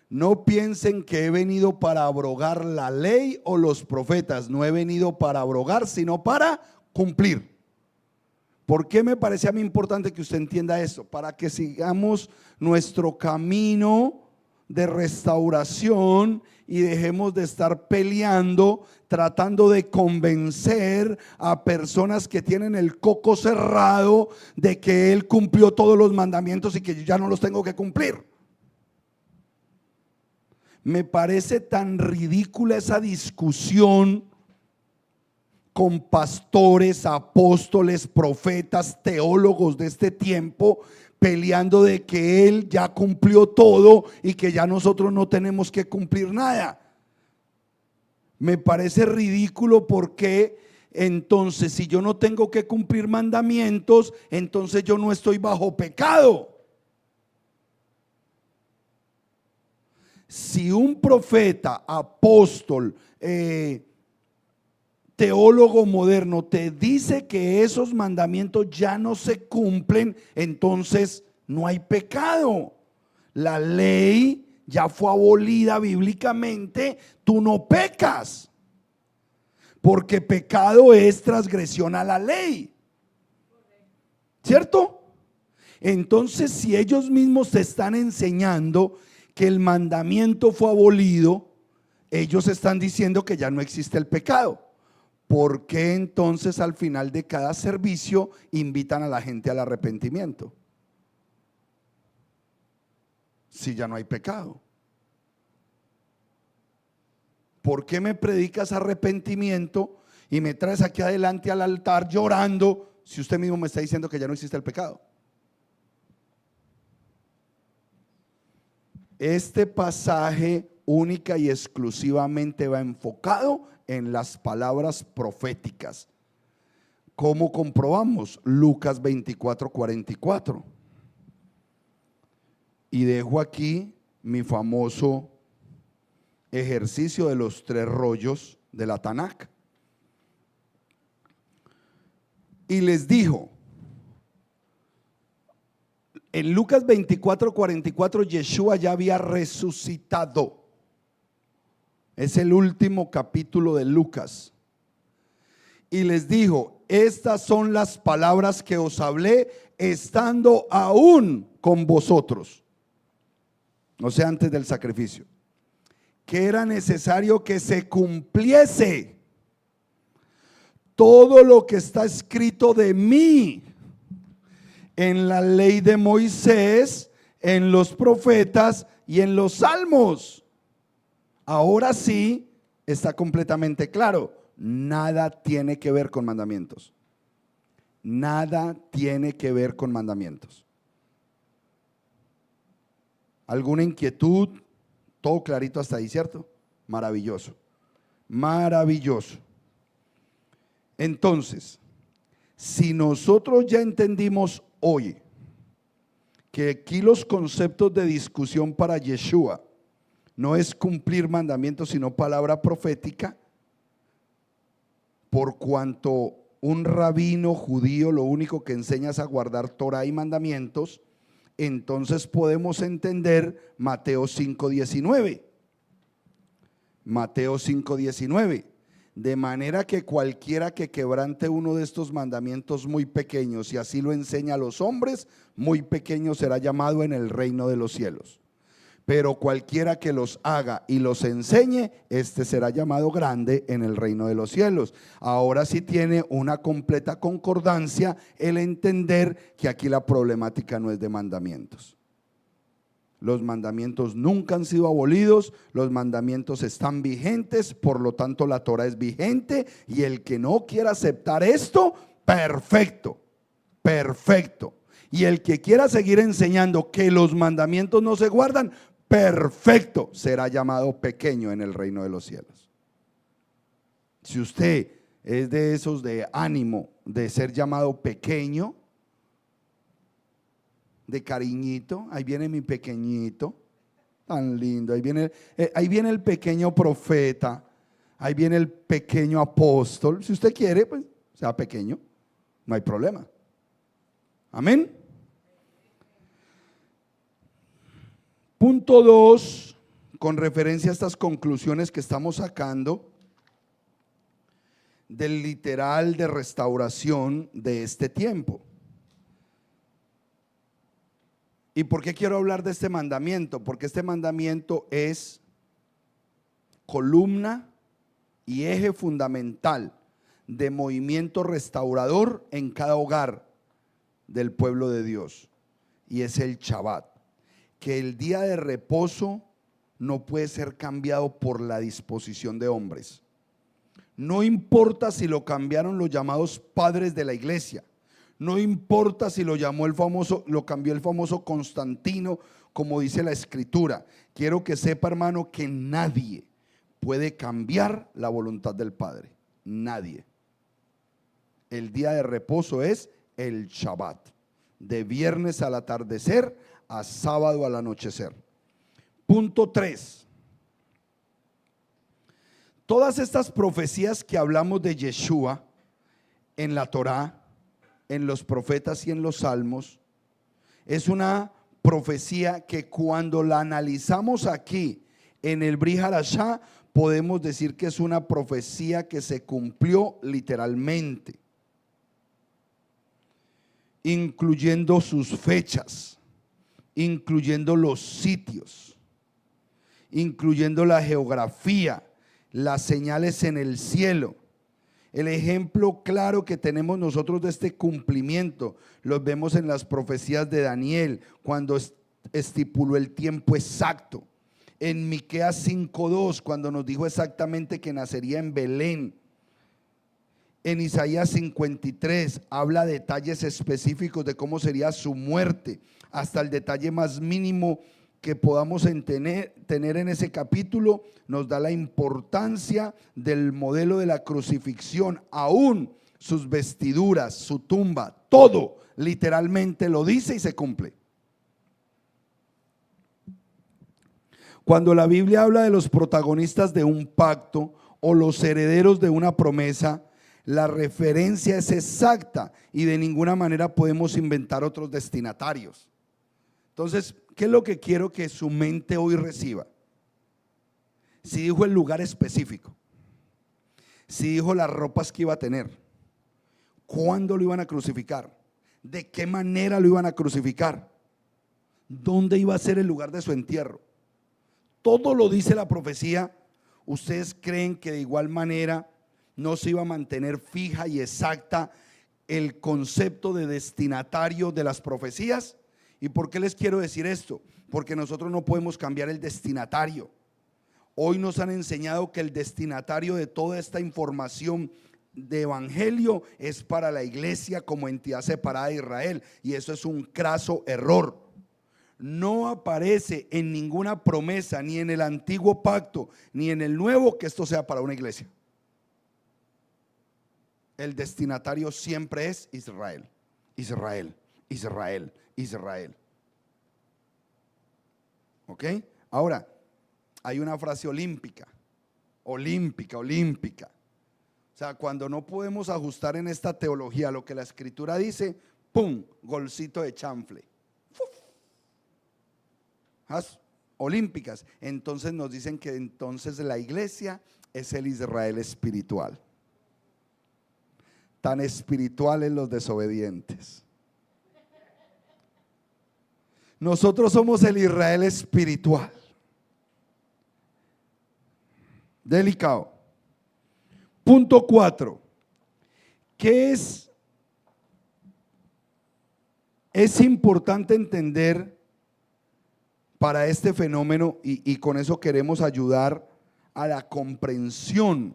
No piensen que he venido para abrogar la ley o los profetas. No he venido para abrogar, sino para cumplir. ¿Por qué me parece a mí importante que usted entienda esto? Para que sigamos nuestro camino de restauración y dejemos de estar peleando, tratando de convencer a personas que tienen el coco cerrado de que Él cumplió todos los mandamientos y que yo ya no los tengo que cumplir. Me parece tan ridícula esa discusión con pastores, apóstoles, profetas, teólogos de este tiempo, peleando de que Él ya cumplió todo y que ya nosotros no tenemos que cumplir nada. Me parece ridículo porque entonces si yo no tengo que cumplir mandamientos, entonces yo no estoy bajo pecado. Si un profeta, apóstol, teólogo moderno te dice que esos mandamientos ya no se cumplen, entonces no hay pecado. La ley ya fue abolida bíblicamente, tú no pecas, porque pecado es transgresión a la ley, ¿cierto? Entonces, si ellos mismos te están enseñando que el mandamiento fue abolido, ellos están diciendo que ya no existe el pecado. ¿Por qué entonces al final de cada servicio invitan a la gente al arrepentimiento? Si ya no hay pecado. ¿Por qué me predicas arrepentimiento y me traes aquí adelante al altar llorando si usted mismo me está diciendo que ya no existe el pecado? Este pasaje única y exclusivamente va enfocado en las palabras proféticas. ¿Cómo comprobamos? Lucas 24:44. Y dejo aquí mi famoso ejercicio de los 3 rollos de la Tanakh. Y les dijo, en Lucas 24:44, Yeshua ya había resucitado. Es el último capítulo de Lucas. Y les dijo, estas son las palabras que os hablé estando aún con vosotros. O sea, antes del sacrificio. Que era necesario que se cumpliese todo lo que está escrito de mí en la ley de Moisés, en los profetas y en los salmos. Ahora sí está completamente claro, nada tiene que ver con mandamientos. Nada tiene que ver con mandamientos. ¿Alguna inquietud? Todo clarito hasta ahí, ¿cierto? Maravilloso, maravilloso. Entonces, si nosotros ya entendimos hoy que aquí los conceptos de discusión para Yeshua no es cumplir mandamientos, sino palabra profética, por cuanto un rabino judío lo único que enseña es a guardar Torah y mandamientos, entonces podemos entender Mateo 5:19. Mateo 5:19. De manera que cualquiera que quebrante uno de estos mandamientos muy pequeños y así lo enseña a los hombres, muy pequeño será llamado en el reino de los cielos. Pero cualquiera que los haga y los enseñe, este será llamado grande en el reino de los cielos. Ahora sí tiene una completa concordancia el entender que aquí la problemática no es de mandamientos. Los mandamientos nunca han sido abolidos, los mandamientos están vigentes, por lo tanto la Torah es vigente, y el que no quiera aceptar esto, perfecto, perfecto. Y el que quiera seguir enseñando que los mandamientos no se guardan, perfecto, será llamado pequeño en el reino de los cielos. Si usted es de esos de ánimo de ser llamado pequeño, de cariñito, ahí viene mi pequeñito, tan lindo, ahí viene el pequeño profeta, ahí viene el pequeño apóstol. Si usted quiere, pues sea pequeño, no hay problema. Amén. Punto 2, con referencia a estas conclusiones que estamos sacando, del literal de restauración de este tiempo. ¿Y por qué quiero hablar de este mandamiento? Porque este mandamiento es columna y eje fundamental de movimiento restaurador en cada hogar del pueblo de Dios, y es el Shabbat, que el día de reposo no puede ser cambiado por la disposición de hombres. No importa si lo cambiaron los llamados padres de la iglesia, no importa si lo cambió el famoso Constantino, como dice la escritura. Quiero que sepa, hermano, que nadie puede cambiar la voluntad del Padre. Nadie. El día de reposo es el Shabbat, de viernes al atardecer a sábado al anochecer. Punto 3. Todas estas profecías que hablamos de Yeshua en la Torá, en los profetas y en los salmos, es una profecía que cuando la analizamos aquí en el Brit Hadashah, podemos decir que es una profecía que se cumplió literalmente, incluyendo sus fechas, incluyendo los sitios, incluyendo la geografía, las señales en el cielo. El ejemplo claro que tenemos nosotros de este cumplimiento los vemos en las profecías de Daniel, cuando estipuló el tiempo exacto. En Miqueas 5:2, cuando nos dijo exactamente que nacería en Belén. En Isaías 53 habla detalles específicos de cómo sería su muerte, hasta el detalle más mínimo que podamos tener en ese capítulo. Nos da la importancia del modelo de la crucifixión, aún sus vestiduras, su tumba, todo literalmente lo dice y se cumple. Cuando la Biblia habla de los protagonistas de un pacto o los herederos de una promesa, la referencia es exacta y de ninguna manera podemos inventar otros destinatarios. Entonces, ¿qué es lo que quiero que su mente hoy reciba? Si dijo el lugar específico, si dijo las ropas que iba a tener, cuándo lo iban a crucificar, de qué manera lo iban a crucificar, dónde iba a ser el lugar de su entierro, todo lo dice la profecía. ¿Ustedes creen que de igual manera no se iba a mantener fija y exacta el concepto de destinatario de las profecías? ¿Y por qué les quiero decir esto? Porque nosotros no podemos cambiar el destinatario. Hoy nos han enseñado que el destinatario de toda esta información de evangelio es para la iglesia como entidad separada de Israel, y eso es un craso error. No aparece en ninguna promesa, ni en el antiguo pacto, ni en el nuevo, que esto sea para una iglesia. El destinatario siempre es Israel, Israel, Israel, Israel. ¿Ok? Ahora, hay una frase olímpica. O sea, cuando no podemos ajustar en esta teología lo que la escritura dice, ¡pum! Golcito de chanfle. Olímpicas. Entonces nos dicen que entonces la iglesia es el Israel espiritual. Tan espirituales los desobedientes. Nosotros somos el Israel espiritual. Delicado. Punto 4. ¿Qué es importante entender para este fenómeno? Y con eso queremos ayudar a la comprensión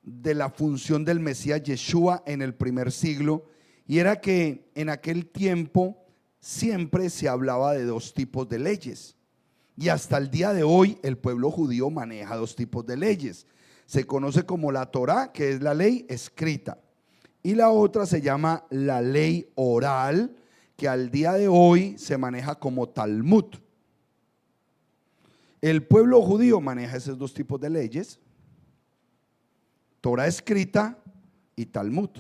de la función del Mesías Yeshua en el primer siglo. Y era que en aquel tiempo siempre se hablaba de dos tipos de leyes, y hasta el día de hoy el pueblo judío maneja dos tipos de leyes. Se conoce como la Torá, que es la ley escrita, y la otra se llama la ley oral, que al día de hoy se maneja como Talmud. El pueblo judío maneja esos dos tipos de leyes, Torá escrita y Talmud.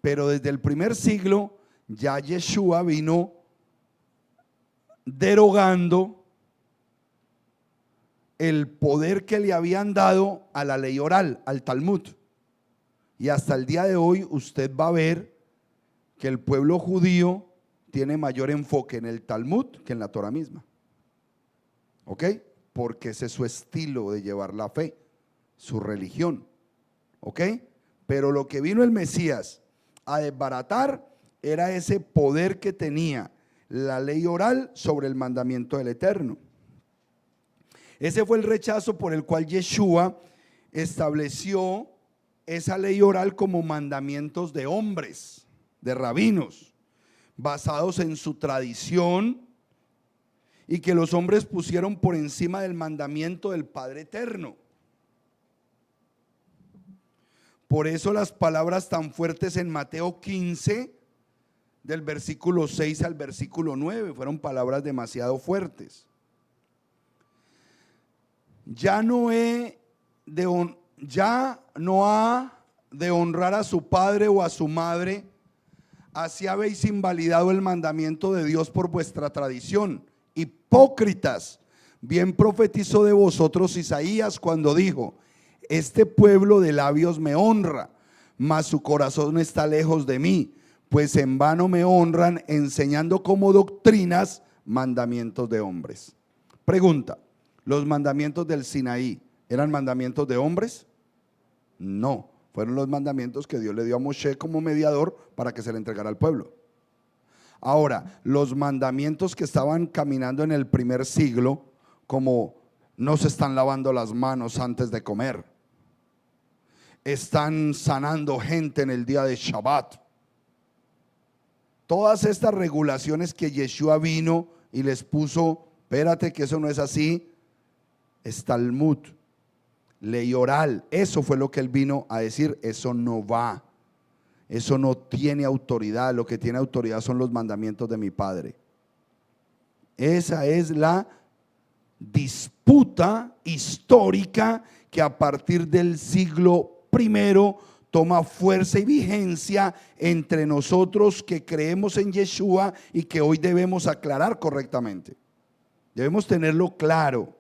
Pero desde el primer siglo ya Yeshua vino derogando el poder que le habían dado a la ley oral, al Talmud. Y hasta el día de hoy usted va a ver que el pueblo judío tiene mayor enfoque en el Talmud que en la Torah misma. ¿Ok? Porque ese es su estilo de llevar la fe, su religión. ¿Ok? Pero lo que vino el Mesías a desbaratar era ese poder que tenía la ley oral sobre el mandamiento del Eterno. Ese fue el rechazo por el cual Yeshua estableció esa ley oral como mandamientos de hombres, de rabinos, basados en su tradición, y que los hombres pusieron por encima del mandamiento del Padre Eterno. Por eso las palabras tan fuertes en Mateo 15, del versículo 6 al versículo 9, fueron palabras demasiado fuertes. Ya no ha de honrar a su padre o a su madre, así habéis invalidado el mandamiento de Dios por vuestra tradición. Hipócritas, bien profetizó de vosotros Isaías cuando dijo: este pueblo de labios me honra, mas su corazón está lejos de mí, pues en vano me honran, enseñando como doctrinas mandamientos de hombres. Pregunta: ¿los mandamientos del Sinaí eran mandamientos de hombres? No, fueron los mandamientos que Dios le dio a Moshe como mediador para que se le entregara al pueblo. Ahora, los mandamientos que estaban caminando en el primer siglo, como no se están lavando las manos antes de comer, están sanando gente en el día de Shabbat, todas estas regulaciones que Yeshua vino y les puso: espérate que eso no es así, es Talmud, ley oral. Eso fue lo que él vino a decir: eso no va, eso no tiene autoridad, lo que tiene autoridad son los mandamientos de mi Padre. Esa es la disputa histórica que a partir del siglo I toma fuerza y vigencia entre nosotros que creemos en Yeshua y que hoy debemos aclarar correctamente. Debemos tenerlo claro.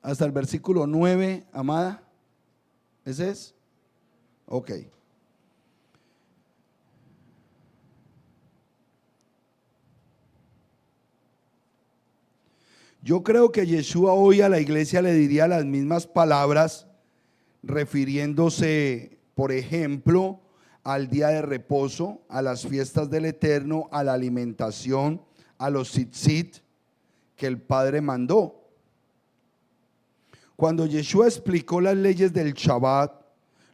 Hasta el versículo 9, amada. ¿Ese es? Ok. Yo creo que Yeshua hoy a la iglesia le diría las mismas palabras, refiriéndose, por ejemplo, al día de reposo, a las fiestas del Eterno, a la alimentación, a los tzitzit que el Padre mandó. Cuando Yeshua explicó las leyes del Shabbat,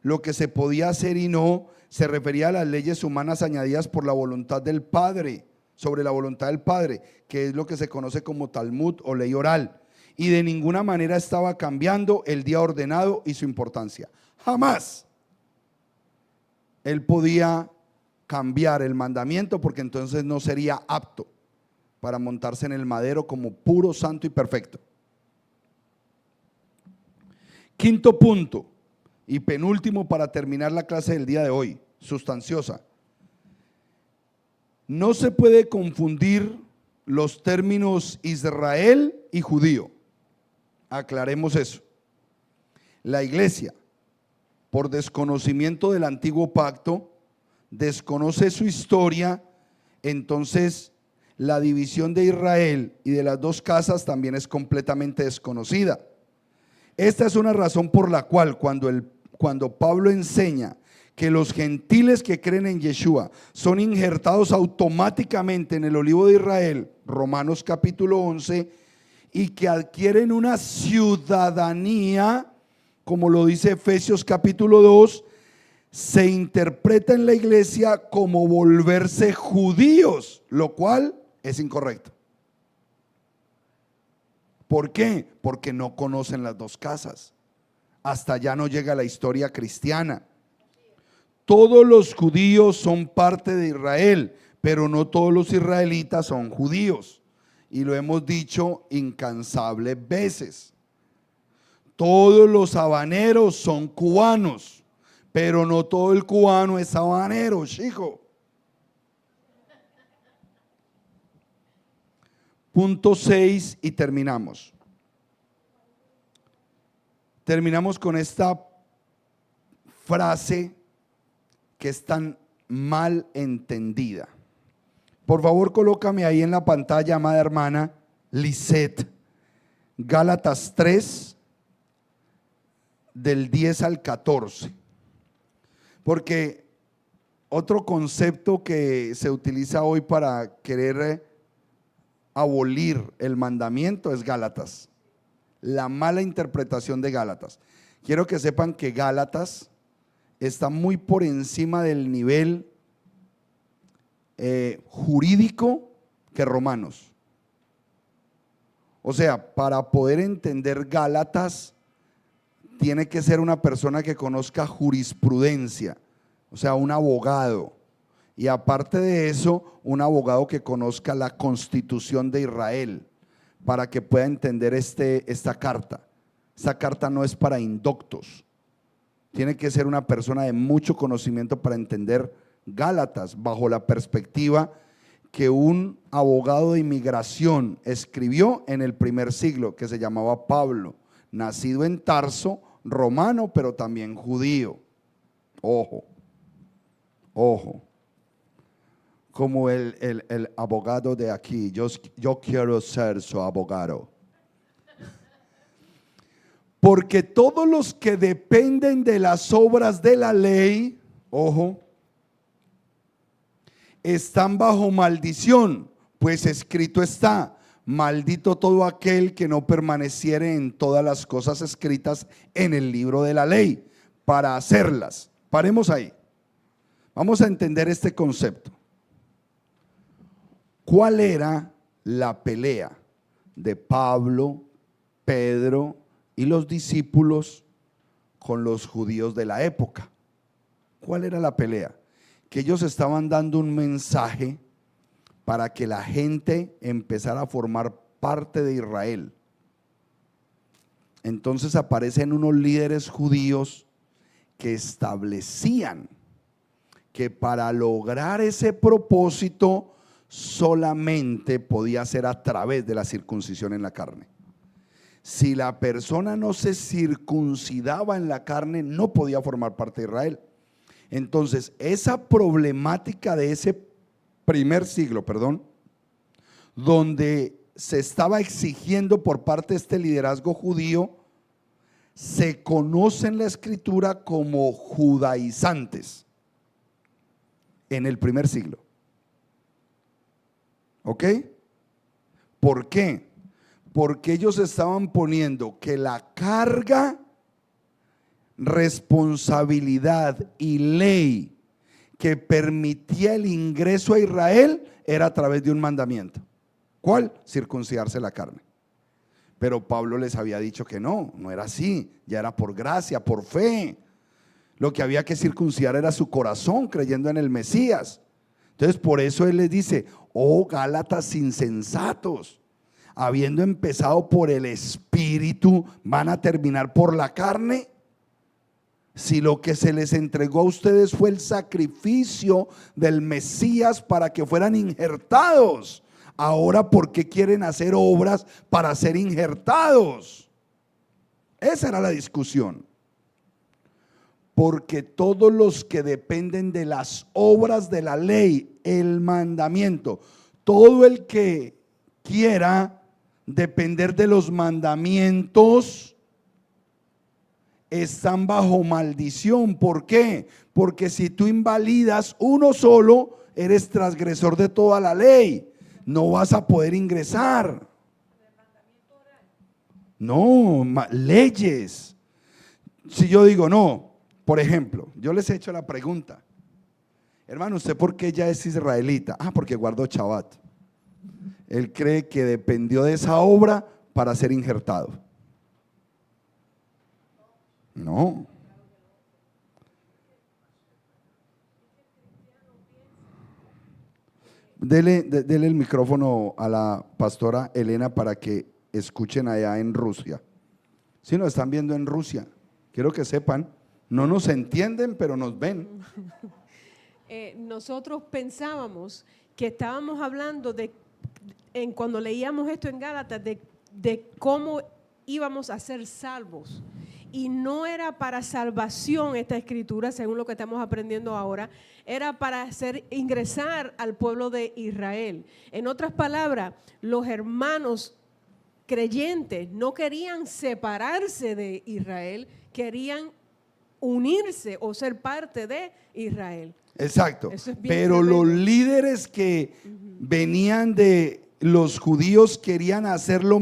lo que se podía hacer y no, se refería a las leyes humanas añadidas por la voluntad del Padre, sobre la voluntad del Padre, que es lo que se conoce como Talmud o ley oral, y de ninguna manera estaba cambiando el día ordenado y su importancia. Jamás él podía cambiar el mandamiento, porque entonces no sería apto para montarse en el madero como puro, santo y perfecto. Quinto punto y penúltimo para terminar la clase del día de hoy, sustanciosa. No se puede confundir los términos Israel y judío. Aclaremos eso. La iglesia, por desconocimiento del antiguo pacto, desconoce su historia, entonces la división de Israel y de las dos casas también es completamente desconocida. Esta es una razón por la cual cuando Pablo enseña que los gentiles que creen en Yeshua son injertados automáticamente en el olivo de Israel, Romanos capítulo 11, y que adquieren una ciudadanía, como lo dice Efesios capítulo 2, se interpreta en la iglesia como volverse judíos, lo cual es incorrecto. ¿Por qué? Porque no conocen las dos casas. Hasta allá no llega la historia cristiana. Todos los judíos son parte de Israel, pero no todos los israelitas son judíos. Y lo hemos dicho incansables veces. Todos los habaneros son cubanos, pero no todo el cubano es habanero, chico. Punto 6 y terminamos. terminamos con esta frase que es tan mal entendida. Por favor, colócame ahí en la pantalla, amada hermana Lisette, Gálatas 3, del 10 al 14. Porque otro concepto que se utiliza hoy para querer abolir el mandamiento es Gálatas. La mala interpretación de Gálatas. Quiero que sepan que Gálatas está muy por encima del nivel jurídico que Romanos. O sea, para poder entender Gálatas tiene que ser una persona que conozca jurisprudencia, o sea, un abogado. Y aparte de eso, un abogado que conozca la Constitución de Israel para que pueda entender esta carta. Esta carta no es para indoctos. Tiene que ser una persona de mucho conocimiento para entender Gálatas bajo la perspectiva que un abogado de inmigración escribió en el primer siglo, que se llamaba Pablo, nacido en Tarso, romano, pero también judío. Ojo, ojo. Como el abogado de aquí, yo quiero ser su abogado. Porque todos los que dependen de las obras de la ley, ojo, están bajo maldición, pues escrito está: maldito todo aquel que no permaneciere en todas las cosas escritas en el libro de la ley para hacerlas. Paremos ahí. Vamos a entender este concepto. ¿Cuál era la pelea de Pablo, Pedro y los discípulos con los judíos de la época? ¿Cuál era la pelea? Que ellos estaban dando un mensaje para que la gente empezara a formar parte de Israel. Entonces aparecen unos líderes judíos que establecían que para lograr ese propósito solamente podía ser a través de la circuncisión en la carne. Si la persona no se circuncidaba en la carne, no podía formar parte de Israel. Entonces, esa problemática de ese primer siglo, donde se estaba exigiendo por parte de este liderazgo judío, se conoce en la escritura como judaizantes en el primer siglo. ¿Ok? ¿Por qué? Porque ellos estaban poniendo que la carga, responsabilidad y ley que permitía el ingreso a Israel era a través de un mandamiento. ¿Cuál? Circuncidarse la carne. Pero Pablo les había dicho que no era así, ya era por gracia, por fe. Lo que había que circuncidar era su corazón, creyendo en el Mesías. Entonces por eso él les dice: oh Gálatas insensatos, habiendo empezado por el Espíritu, ¿van a terminar por la carne? Si lo que se les entregó a ustedes fue el sacrificio del Mesías para que fueran injertados, ahora ¿por qué quieren hacer obras para ser injertados? Esa era la discusión. Porque todos los que dependen de las obras de la ley, el mandamiento, todo el que quiera depender de los mandamientos, están bajo maldición. ¿Por qué? Porque si tú invalidas uno solo, eres transgresor de toda la ley. No vas a poder ingresar. No, leyes. Si yo digo no, por ejemplo, yo les he hecho la pregunta: hermano, ¿usted por qué ya es israelita? Porque guardó Shabbat. Él cree que dependió de esa obra para ser injertado. No. Dele el micrófono a la pastora Elena para que escuchen allá en Rusia. Si nos están viendo en Rusia, quiero que sepan, no nos entienden, pero nos ven.
Nosotros pensábamos que estábamos hablando cuando leíamos esto en Gálatas, de cómo íbamos a ser salvos. y no era para salvación esta escritura, según lo que estamos aprendiendo ahora, era para hacer ingresar al pueblo de Israel. En otras palabras, los hermanos creyentes no querían separarse de Israel, querían unirse o ser parte de Israel.
Exacto.
Eso es bien
Pero
tremendo.
los líderes que venían de los judíos querían hacerlo